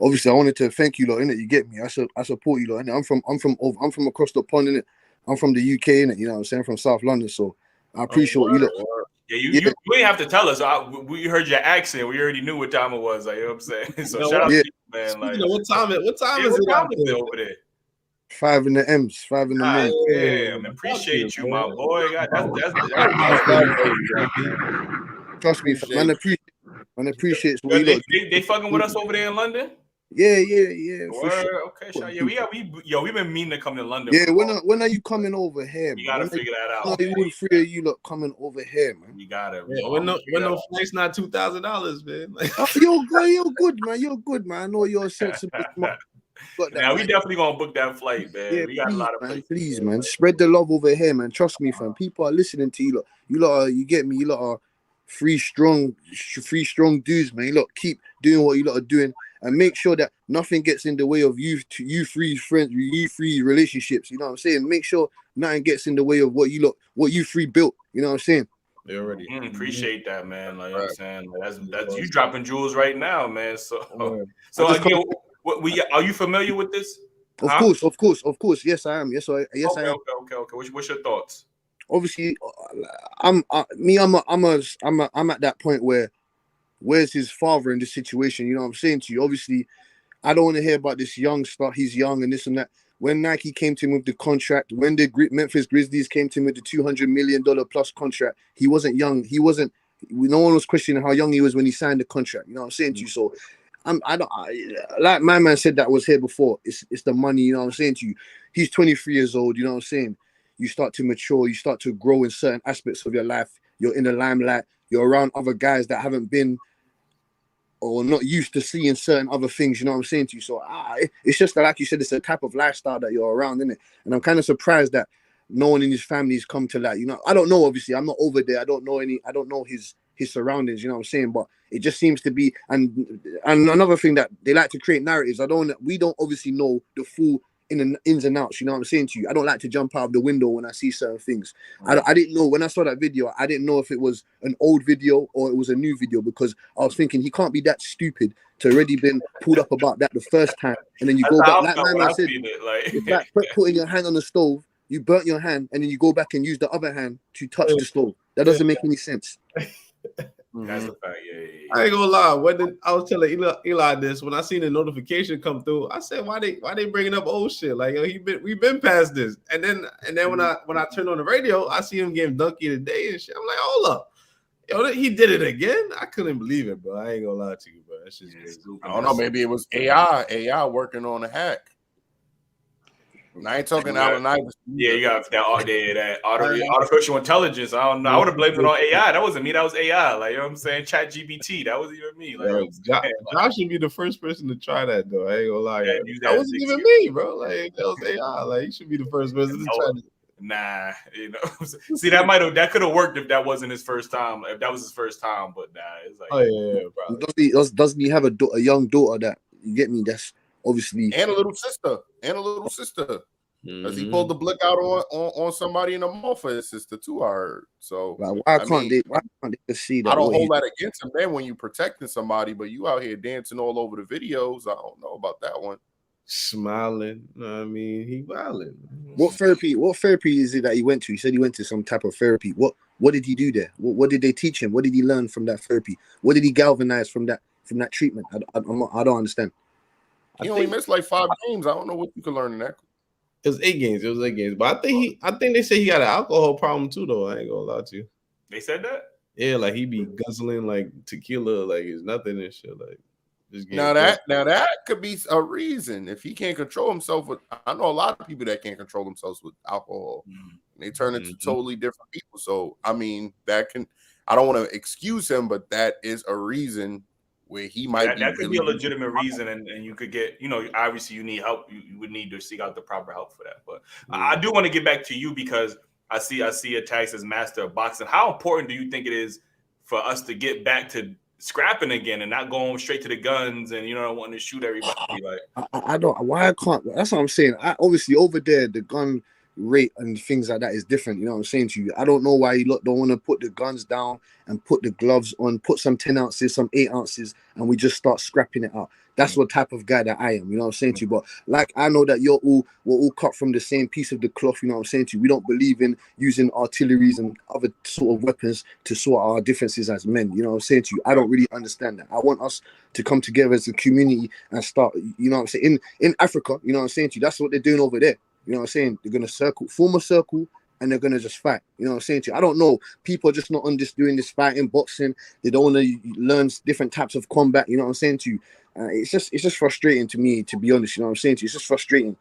Obviously I wanted to thank you lot, innit? You get me? I support you lot, innit? I'm from across the pond, innit? I'm from the UK, innit? You know what I'm saying? From South London, so I appreciate what you lot. Yeah, you ain't have to tell us. We heard your accent. We already knew what time it was. Like, you know what I'm saying? So shout out to you, man. Like, what time is it over there? 5 in the M's, 5 in the morning. Damn, appreciate you, my boy. God, that's Trust me, man. Appreciate what you lot. They fucking with us over there in London. Yeah. For Word, sure. Okay, yeah, we've been meaning to come to London. Yeah, when are you coming over here? You gotta figure that out. All 3 of you lot coming over here, man. You gotta. When no flight's not $2,000, man. You're good, man. I know you're sensible. Now we definitely gonna book that flight, man. Yeah, we got a lot of places. Please, man. Spread the love over here, man. Trust me, fam. People are listening to you lot. You lot are, you get me. You lot are three strong dudes, man. You lot keep doing what you lot are doing, and make sure that nothing gets in the way of you three friends, you three relationships. You know what I'm saying? Make sure nothing gets in the way of what you three built. You know what I'm saying? They already appreciate that, man. Like, you know what I'm saying, that's you dropping jewels right now, man. So again. Are you familiar with this? Of course. Yes, I am. Yes, I am. Okay. What's your thoughts? Obviously, I'm at that point where, where's his father in this situation? You know what I'm saying to you? Obviously, I don't want to hear about this young stuff. He's young and this and that. When Nike came to him with the contract, when the Memphis Grizzlies came to him with the $200 million plus contract, he wasn't young. He wasn't no one was questioning how young he was when he signed the contract. You know what I'm saying to you? So like my man said that was here before. It's the money. You know what I'm saying to you? He's 23 years old. You know what I'm saying? You start to mature. You start to grow in certain aspects of your life. You're in the limelight. You're around other guys that haven't been or not used to seeing certain other things. You know what I'm saying to you? So it's just that, like you said, it's a type of lifestyle that you're around, isn't it? And I'm kind of surprised that no one in his family's come to that. You know, I don't know. Obviously, I'm not over there. I don't know his surroundings. You know what I'm saying? But it just seems to be. And another thing that they like to create narratives. We don't obviously know the full ins and outs. You know what I'm saying to you? I don't like to jump out of the window when I see certain things. I didn't know when I saw that video. I didn't know if it was an old video or it was a new video, because I was thinking he can't be that stupid to already been pulled up about that the first time, and then you go back. Like my man said, it's like putting your hand on the stove. You burnt your hand, and then you go back and use the other hand to touch the stove. That doesn't make any sense. That's a fact. Yeah. I ain't gonna lie. I was telling Eli this when I seen the notification come through. I said, "Why they bringing up old shit? Like, yo, we've been past this." And then when I turned on the radio, I see him getting donkey today and shit. I'm like, "Hold up, yo, he did it again." I couldn't believe it, bro. I ain't gonna lie to you, bro. That's just I don't know. Maybe it was AI working on a hack. And I ain't talking Allen Iverson. Yeah, you got that artificial intelligence. I don't know. I would have blamed it on AI. That wasn't me. That was AI. Like, you know what I'm saying? Chat GPT. That wasn't even me. Like, Josh should be the first person to try that, though. I ain't gonna lie. Yeah, that wasn't even me, bro. Like, that was AI. Like, he should be the first person to try that. Nah, you know. See, that could have worked if that wasn't his first time. If that was his first time, but nah, it's like, oh yeah, bro. Doesn't he have a young daughter that, you get me? That's obviously, and a little sister. Because he pulled the blick out on somebody in the mall for his sister too, I heard. So why can't they just see that? I don't hold that against him, man, when you protecting somebody, but you out here dancing all over the videos. I don't know about that one. Smiling. I mean, he wilding. What therapy is it that he went to? He said he went to some type of therapy. What did he do there? What did they teach him? What did he learn from that therapy? What did he galvanize from that treatment? I don't understand. He only missed like 5 games. I don't know what you can learn in that. It was 8 games. But I think they say he got an alcohol problem too, though. I ain't gonna lie to you. They said that? Yeah, like he be guzzling like tequila, like it's nothing and shit. Like now that could be a reason if he can't control himself with. I know a lot of people that can't control themselves with alcohol. They turn into totally different people. So I mean, that can. I don't want to excuse him, but that is a reason where he might that could be a legitimate reason, and you could get, you know, obviously you need help. You would need to seek out the proper help for that. But I do want to get back to you, because I see a tag as master of boxing. How important do you think it is for us to get back to scrapping again and not going straight to the guns and, you know, wanting to shoot everybody? Like, I don't. Why I can't? That's what I'm saying. Obviously over there the gun rate and things like that is different. You know what I'm saying to you? I don't know why you don't want to put the guns down and put the gloves on, put some 10 ounces, some 8 ounces, and we just start scrapping it out. That's what type of guy that I am. You know what I'm saying to you? But like, I know that we're all cut from the same piece of the cloth. You know what I'm saying to you? We don't believe in using artilleries and other sort of weapons to sort our differences as men. You know what I'm saying to you? I don't really understand that. I want us to come together as a community and start, you know what I'm saying? In Africa, you know what I'm saying to you? That's what they're doing over there. You know what I'm saying? They're going to form a circle, and they're going to just fight. You know what I'm saying to you? I don't know. People are just not doing this fighting, boxing. They don't want to learn different types of combat. You know what I'm saying to you? It's just frustrating to me, to be honest. You know what I'm saying to you? It's just frustrating.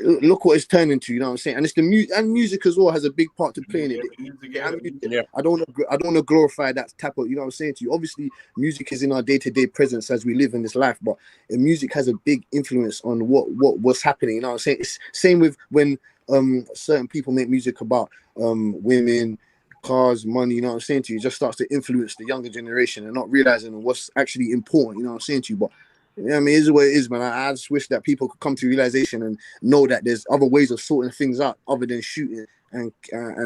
Look what it's turned into. You know what I'm saying? And it's the music as well has a big part to play in it. I don't want to glorify that type of. You know what I'm saying to you? Obviously, music is in our day-to-day presence as we live in this life, but music has a big influence on what's happening. You know what I'm saying? It's same with when certain people make music about women, cars, money. You know what I'm saying to you? It just starts to influence the younger generation and not realizing what's actually important. You know what I'm saying to you? But yeah, I mean, it's the way it is, man. I just wish that people could come to realization and know that there's other ways of sorting things out other than shooting and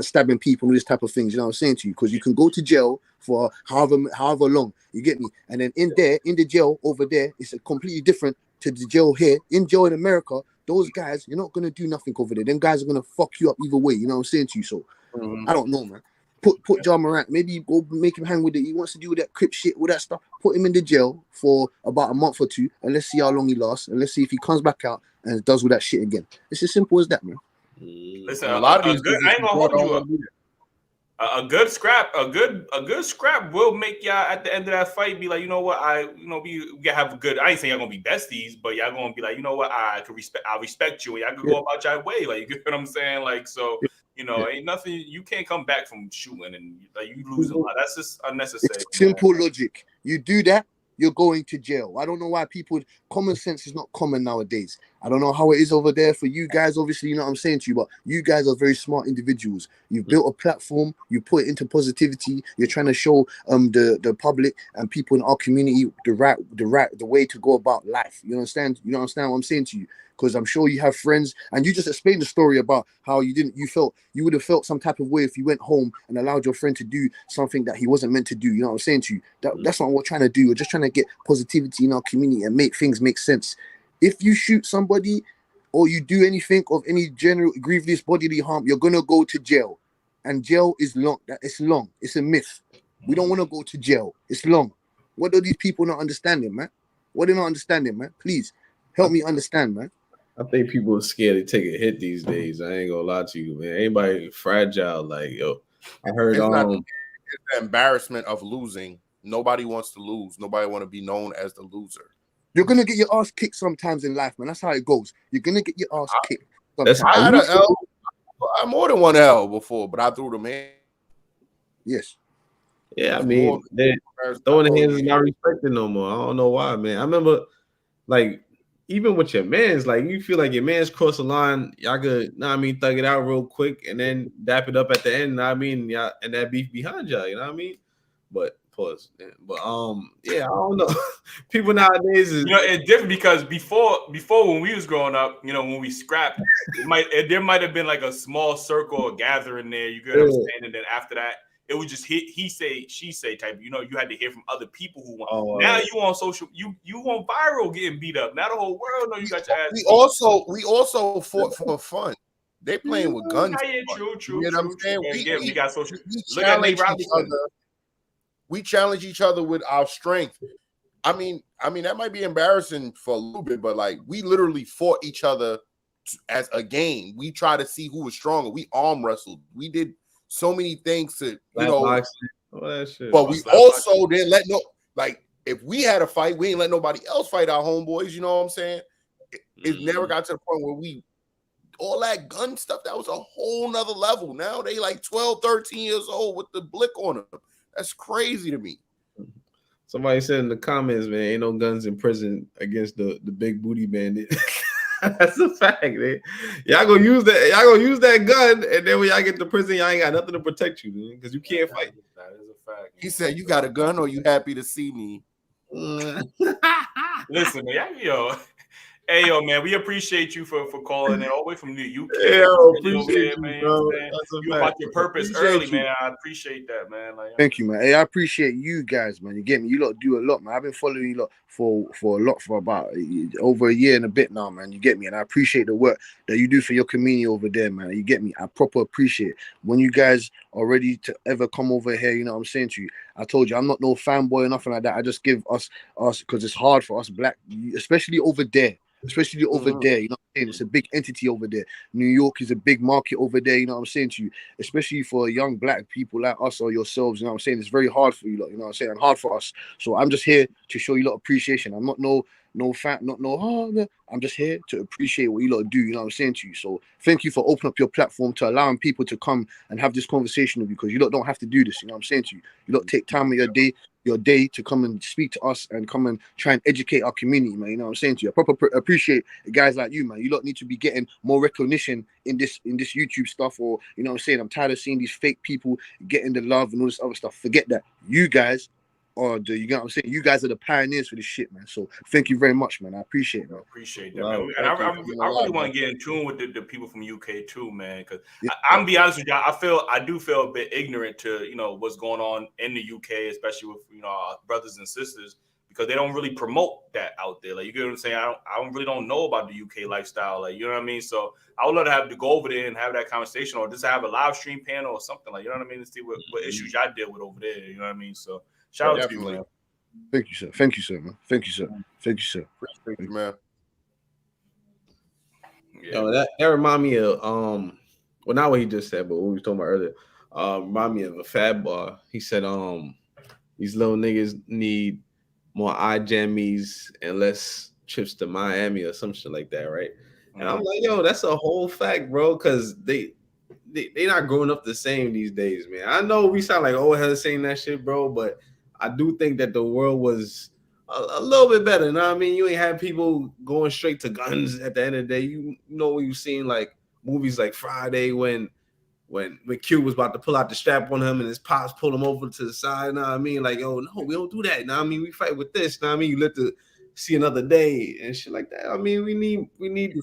stabbing people and this type of things. You know what I'm saying to you? Because you can go to jail for however long. You get me? And then in the jail over there, it's a completely different to the jail here. In jail in America, those guys, you're not gonna do nothing over there. Them guys are gonna fuck you up either way. You know what I'm saying to you? So I don't know, man. Put Ja Morant, maybe you go make him hang with it. He wants to do that crip shit, all that stuff. Put him in the jail for about a month or 2, and let's see how long he lasts, and let's see if he comes back out and does all that shit again. It's as simple as that, man. Listen, a lot of these I ain't gonna hold you up. a good scrap will make y'all at the end of that fight be like, you know what, we have a good. I ain't saying y'all gonna be besties, but y'all gonna be like, you know what, I respect you, and y'all can go about your way. Like, you get what I'm saying? Like, so ain't nothing. You can't come back from shooting and like you lose a lot. That's just unnecessary. It's simple logic. You do that, you're going to jail. I don't know why common sense is not common nowadays. I don't know how it is over there for you guys. Obviously, you know what I'm saying to you, but you guys are very smart individuals. You've built a platform, you put it into positivity. You're trying to show the public and people in our community the way to go about life. You understand? You understand what I'm saying to you? Because I'm sure you have friends, and you just explained the story about how you would have felt some type of way if you went home and allowed your friend to do something that he wasn't meant to do. You know what I'm saying to you? That's what we're trying to do. We're just trying to get positivity in our community and make things make sense. If you shoot somebody or you do anything of any general grievous bodily harm, you're gonna go to jail, and jail is long. It's long. It's a myth. We don't want to go to jail. It's long. What are these people not understanding, man? What are they not understanding, man? Please help me understand, man. I think people are scared to take a hit these days. I ain't gonna lie to you, man. Anybody fragile, like, yo, I heard it's the embarrassment of losing. Nobody wants to lose. Nobody want to be known as the loser. You're gonna get your ass kicked sometimes in life, man. That's how it goes. You're gonna get your ass kicked. I had an L. I had more than one L before, but I threw them in. Yes. Yeah, I mean, throwing the hands is not respected no more. I don't know why, man. I remember, like, even with your mans, like, you feel like your mans cross the line, y'all could, thug it out real quick and then dap it up at the end, y'all, and that beef behind y'all, you know what I mean? But pause. But yeah, I don't know. People nowadays is it's different because before when we was growing up, when we scrapped, there might have been like a small circle or gathering there. You get what I'm saying? And then after that, it was just he say, she say type. You had to hear from other people who want. Now you on social, you on viral getting beat up. Now the whole world know you got your ass. We also fought for fun. They playing with guns. Yeah, true. You know what I'm saying? We got social. Look at each other. We challenge each other with our strength. I mean, that might be embarrassing for a little bit, but like we literally fought each other as a game. We try to see who was stronger. We arm wrestled. We did so many things to, all that shit. But we also didn't let if we had a fight, we ain't let nobody else fight our homeboys. You know what I'm saying? It never got to the point where all that gun stuff, that was a whole nother level. Now they like 12, 13 years old with the blick on them. That's crazy to me. Somebody said in the comments, man, ain't no guns in prison against the big booty bandit. That's a fact, man. Y'all gonna use that gun, and then when y'all get to prison, y'all ain't got nothing to protect you, man, because you can't fight. That is a fact. He said, "You got a gun, or you happy to see me?" Listen, man, hey, man, we appreciate you for calling in all the way from the UK. Appreciate you, bro. You about your purpose early, man. I appreciate that, man. Thank you, man. Hey, I appreciate you guys, man. You get me? You lot do a lot, man. I've been following you lot for about over a year and a bit now, man. You get me? And I appreciate the work that you do for your community over there, man. You get me? I proper appreciate it. When you guys are ready to ever come over here, you know what I'm saying to you. I told you I'm not no fanboy or nothing like that. I just give us because it's hard for us black, especially over there. Especially over there, you know what I'm saying? It's a big entity over there. New York is a big market over there, you know what I'm saying to you? Especially for young black people like us or yourselves, you know what I'm saying? It's very hard for you lot, you know what I'm saying? And hard for us. So I'm just here to show you lot appreciation. I'm not I'm just here to appreciate what you lot do, you know what I'm saying to you? So thank you for opening up your platform to allowing people to come and have this conversation with you, because you lot don't have to do this, you know what I'm saying to you? You lot take time of your day to come and speak to us and come and try and educate our community, man. You know what I'm saying to you? I proper appreciate guys like you, man. You lot need to be getting more recognition in this YouTube stuff, or you know what I'm saying? I'm tired of seeing these fake people getting the love and all this other stuff. Forget that. You guys are you know what I'm saying? You guys are the pioneers for this shit, man. So thank you very much, man. I appreciate it, man. Appreciate that, man. And I really want to get in tune with the people from UK too, man. Because I'm gonna be honest with y'all, I do feel a bit ignorant to what's going on in the UK, especially with our brothers and sisters, because they don't really promote that out there. Like, you get what I'm saying? I don't know about the UK lifestyle, like, you know what I mean? So I would love to go over there and have that conversation, or just have a live stream panel or something, like, you know what I mean, to see what issues y'all deal with over there. You know what I mean? So shout out to you, man. Thank you, sir. Thank you, sir, man. Thank you, sir. Thank you, sir. Thank you, man. Yo, that remind me of well, not what he just said, but what we were talking about earlier. Remind me of a Fat Bar. He said, these little niggas need more eye jammies and less trips to Miami or some shit like that, right? And I'm like, yo, that's a whole fact, bro, because they not growing up the same these days, man. I know we sound like old heads saying that shit, bro, but I do think that the world was a little bit better. You know what I mean? You ain't had people going straight to guns at the end of the day. You know when you've seen like movies like Friday when Q was about to pull out the strap on him and his pops pulled him over to the side. You know what I mean? Like, yo, no, we don't do that. You know what I mean? We fight with this. You know what I mean? You let the see another day and shit like that. I mean, we need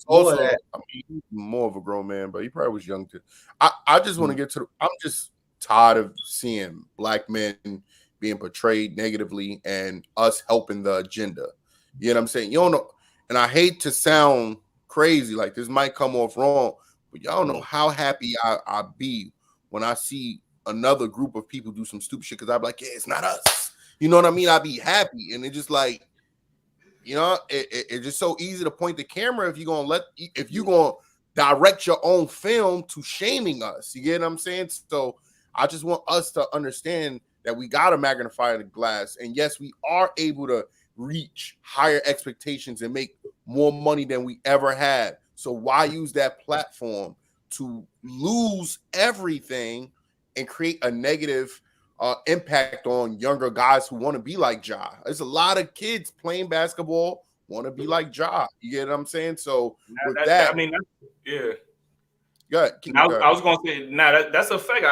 more of that. I mean, he's more of a grown man, but he probably was young too. I just want to get to I'm just tired of seeing black men being portrayed negatively and us helping the agenda. You know what I'm saying? You don't know, and I hate to sound crazy, like this might come off wrong, but y'all know how happy I be when I see another group of people do some stupid shit, because I'm like, yeah, it's not us. You know what I mean? I be happy, and it's just like, you know, it's just so easy to point the camera if you're gonna direct your own film to shaming us. You get what I'm saying? So I just want us to understand that we got to magnify the glass, and yes, we are able to reach higher expectations and make more money than we ever had. So why use that platform to lose everything and create a negative impact on younger guys who want to be like Ja? There's a lot of kids playing basketball want to be like Ja. You get what I'm saying? So with that, I mean, yeah. Good. I was going to say, that's a fact.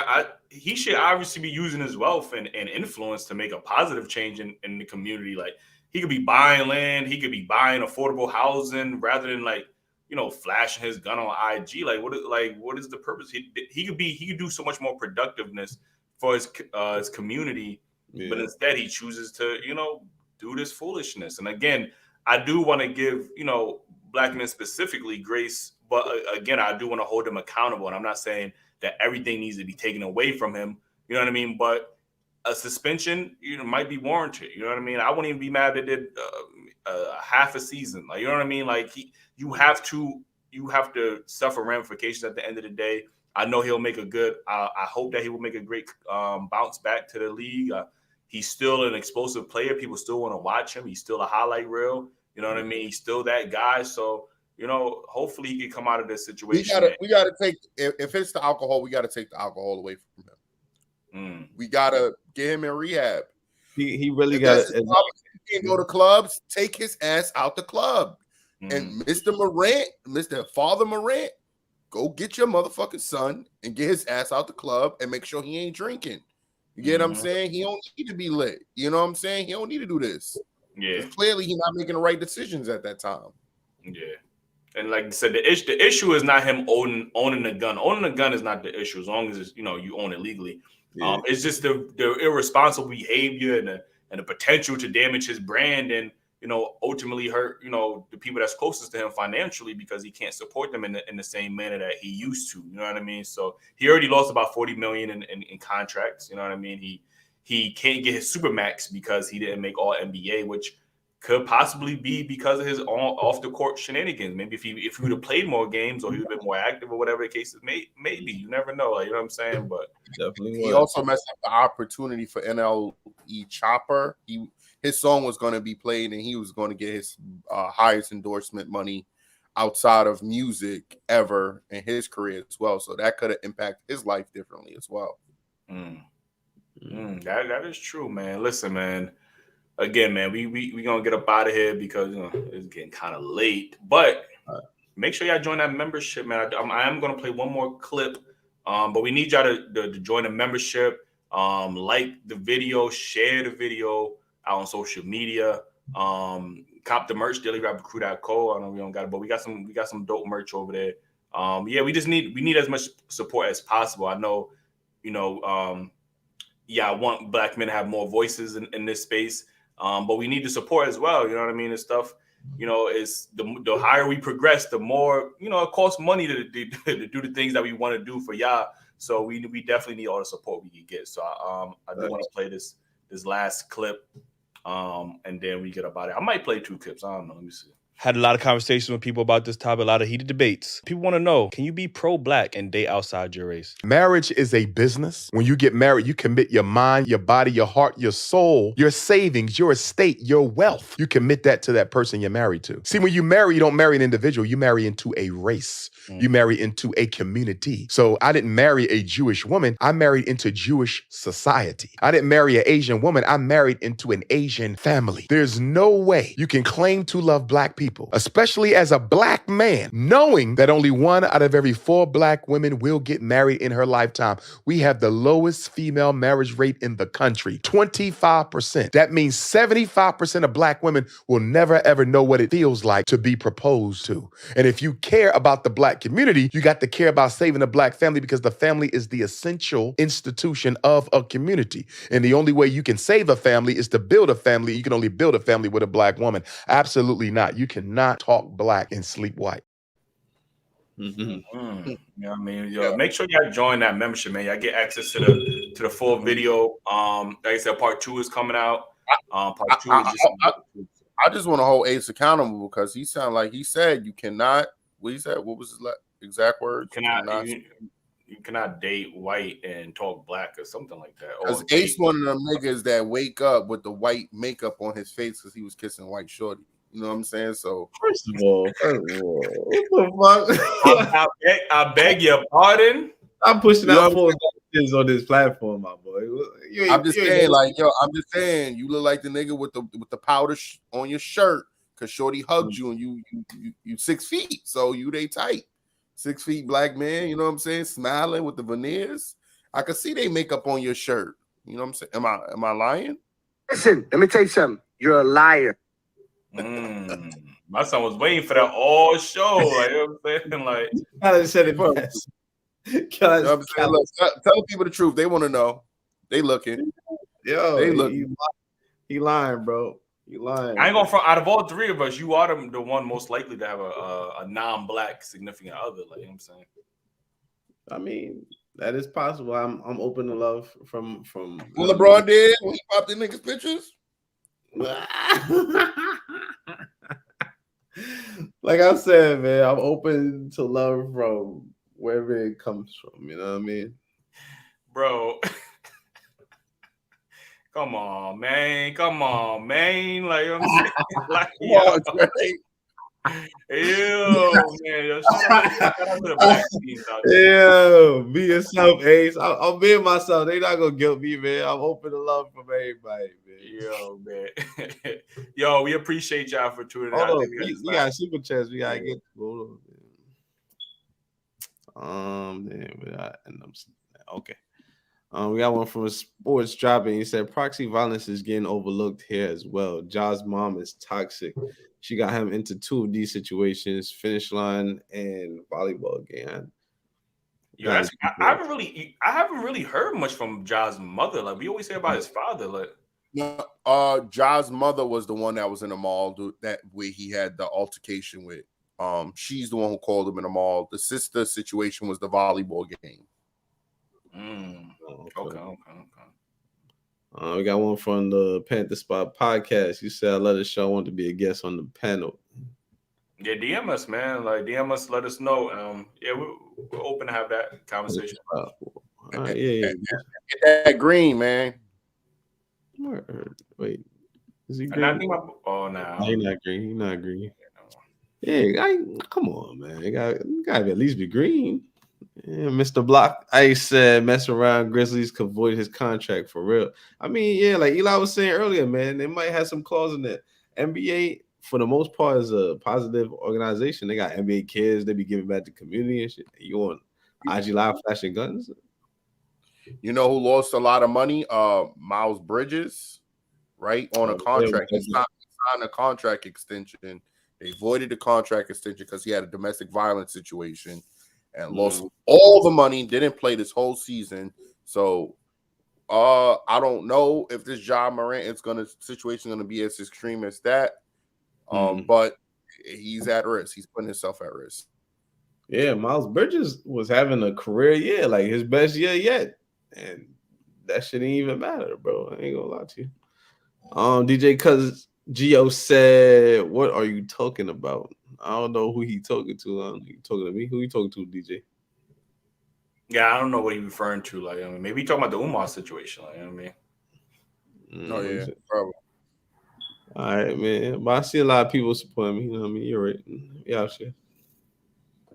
He should obviously be using his wealth and influence to make a positive change in the community. Like, he could be buying land, he could be buying affordable housing rather than, like, you know, flashing his gun on IG. Like, what is the purpose? He could do so much more productiveness for his community, but instead he chooses to, you know, do this foolishness. And again, I do want to give, you know, black men specifically grace, but again, I do want to hold him accountable. And I'm not saying that everything needs to be taken away from him. You know what I mean? But a suspension, you know, might be warranted. You know what I mean? I wouldn't even be mad if they did half a season. Like, you know what I mean? Like, you have to suffer ramifications at the end of the day. I know he'll make a good. I hope that he will make a great bounce back to the league. He's still an explosive player. People still want to watch him. He's still a highlight reel. You know what I mean? He's still that guy. So, you know, hopefully he can come out of this situation. We gotta take, if it's the alcohol, we gotta take the alcohol away from him. We gotta get him in rehab. He really got to. He can't go to clubs. Take his ass out the club. And Mr. Morant, Mr. Father Morant, go get your motherfucking son and get his ass out the club and make sure he ain't drinking. You get what I'm saying? He don't need to be lit. You know what I'm saying? He don't need to do this. Yeah. Clearly, he's not making the right decisions at that time. Yeah. And like I said, the issue is not him owning a gun. Owning a gun is not the issue, as long as it's, you know, you own it legally. Yeah. It's just the irresponsible behavior and the potential to damage his brand and, you know, ultimately hurt, you know, the people that's closest to him financially, because he can't support them in the same manner that he used to. You know what I mean? So he already lost about $40 million in contracts. You know what I mean? He can't get his Supermax because he didn't make All NBA, which could possibly be because of his off the court shenanigans. Maybe if he would have played more games or he would have been more active or whatever the case is, maybe you never know. Like, you know what I'm saying? But definitely he also messed up the opportunity for NLE Chopper. His song was going to be played and he was going to get his highest endorsement money outside of music ever in his career as well. So that could have impacted his life differently as well. That is true, man. Listen, man. Again, man, we gonna get up out of here because, you know, it's getting kind of late. But make sure y'all join that membership, man. I am gonna play one more clip, but we need y'all to join the membership. Like the video, share the video out on social media. Cop the merch, Dailyrapupcrew.co. I know we don't got it, but we got some dope merch over there. Yeah, we need as much support as possible. I know, you know, I want black men to have more voices in this space. But we need the support as well. You know what I mean? And stuff, you know, is the higher we progress, the more, you know, it costs money to do the things that we want to do for y'all. So we definitely need all the support we can get. So I do want to play this last clip, and then we get about it. I might play 2 clips. I don't know. Let me see. Had a lot of conversations with people about this topic, a lot of heated debates. People want to know, can you be pro-black and date outside your race? Marriage is a business. When you get married, you commit your mind, your body, your heart, your soul, your savings, your estate, your wealth. You commit that to that person you're married to. See, when you marry, you don't marry an individual. You marry into a race. You marry into a community. So I didn't marry a Jewish woman. I married into Jewish society. I didn't marry an Asian woman. I married into an Asian family. There's no way you can claim to love black people, especially as a black man, knowing that only 1 out of every 4 black women will get married in her lifetime. We have the lowest female marriage rate in the country, 25%. That means 75% of black women will never ever know what it feels like to be proposed to. And if you care about the black community, you got to care about saving the black family, because the family is the essential institution of a community. And the only way you can save a family is to build a family. You can only build a family with a black woman. Absolutely not. You cannot talk black and sleep white. You know what I mean? Yo, make sure y'all join that membership, man. Y'all get access to the full video. Like I said, part 2 is coming out. Part 2 is just. I just want to hold Ace accountable, because he sounded like he said you cannot. What he said? What was his exact words? You cannot date white and talk black or something like that. Because Ace one of them niggas that wake up with the white makeup on his face because he was kissing white shorty. You know what I'm saying? So first of all, what the fuck? I beg your pardon. I'm pushing out 4 messages on this platform, my boy. I'm just saying, you look like the nigga with the powder on your shirt because shorty hugged you and you 6 feet, so you they tight. 6 feet black man, you know what I'm saying? Smiling with the veneers. I can see they makeup on your shirt. You know what I'm saying? Am I lying? Listen, let me tell you something. You're a liar. My son was waiting for that all show. Like, you know what I'm saying? Like, I said it best. You know what I'm saying? Look, tell people the truth. They want to know. They looking. Yo, they looking. He lying, bro. He lying. I ain't gonna front. Out of all 3 of us, you are the one most likely to have a non-black significant other. Like, you know what I'm saying? I mean, that is possible. I'm open to love from. What LeBron did when he popped the niggas pictures. Like I said, man, I'm open to love from wherever it comes from. You know what I mean, bro? Come on, man. Like, you know what I'm saying? Like, man. Yo, shout out to the black teams out there. Yo, be yourself, Ace. I'm being myself. They not gonna guilt me, man. I'm open to love from everybody, man. Yo, man. Yo, we appreciate y'all for tuning out. Hold on, we got super chats. We gotta get. Hold on, okay. We got one from a sports dropping. He said proxy violence is getting overlooked here as well. Ja's mom is toxic. She got him into 2 of these situations: finish line and volleyball game. I haven't really heard much from Ja's mother. Like, we always hear about his father. Like, Ja's mother was the one that was in the mall that way he had the altercation with. She's the one who called him in the mall. The sister situation was the volleyball game. Okay. We got one from the Panther Spot podcast. You said I let the show. I want to be a guest on the panel. Yeah, DM us, man. Like, DM us, let us know. Yeah, we're open to have that conversation. Yeah. Get that green, man. Wait, is he green? No. He's not green. He's not green. Yeah, come on, man. You gotta at least be green. Yeah, Mr. Block, I said mess around. Grizzlies could void his contract for real. I mean, yeah, like Eli was saying earlier, man, they might have some clause in that. NBA, for the most part, is a positive organization. They got NBA kids. They be giving back to the community and shit. You on IG Live flashing guns? You know who lost a lot of money? Miles Bridges, right? On a contract. He signed a contract extension. They voided the contract extension because he had a domestic violence situation and lost all the money, didn't play this whole season. So I don't know if this Ja Morant situation gonna be as extreme as that. But he's at risk. He's putting himself at risk. Yeah, Miles Bridges was having a career year, like his best year yet. And that shit ain't even matter, bro. I ain't gonna lie to you. DJ Gio said, "What are you talking about?" I don't know who he talking to. I don't know you talking to me. Who you talking to, DJ? Yeah, I don't know what he's referring to. Like, I mean, maybe he talking about the Umar situation. Like, you know what I mean? Oh yeah, probably. All right, man. But I see a lot of people supporting me. You know what I mean? You're right. Yeah, shit.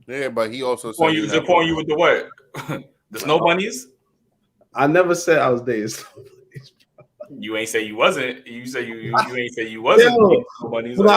Yeah, but he also said he Supporting you with the what? The snow bunnies? I never said I was dating snow bunnies. You ain't say you wasn't. You say you ain't say you wasn't. Yo, Snow bunnies. when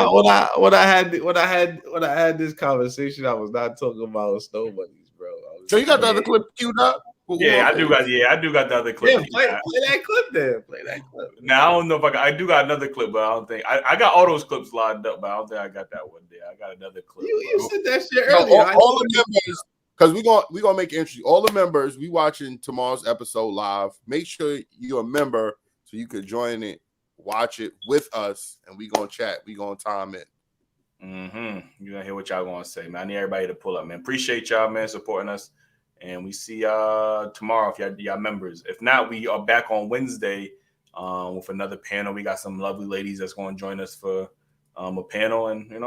I had this conversation, I was not talking about snow bunnies, bro. So you got the other clip queued up? Yeah, I do got the other clip. Yeah, play that clip then. Play that clip. Now I don't know if I do got another clip, but I don't think I got all those clips lined up, but I don't think I got that one there. I got another clip. You said that shit No, earlier. all the members, because we gonna make it interesting. All the members, we watching tomorrow's episode live. Make sure you're a member so you could join it, watch it with us, and we gonna chat. We gonna time it. You gonna hear what y'all gonna say, man. I need everybody to pull up, man. Appreciate y'all, man, supporting us. And we see y'all tomorrow if y'all members. If not, we are back on Wednesday with another panel. We got some lovely ladies that's going to join us for a panel, and we're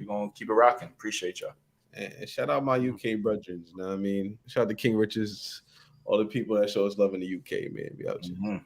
going to keep it rocking. Appreciate y'all. And shout out my UK brethren. You know what I mean? Shout out to King Richards, all the people that show us love in the UK, man. Be out here.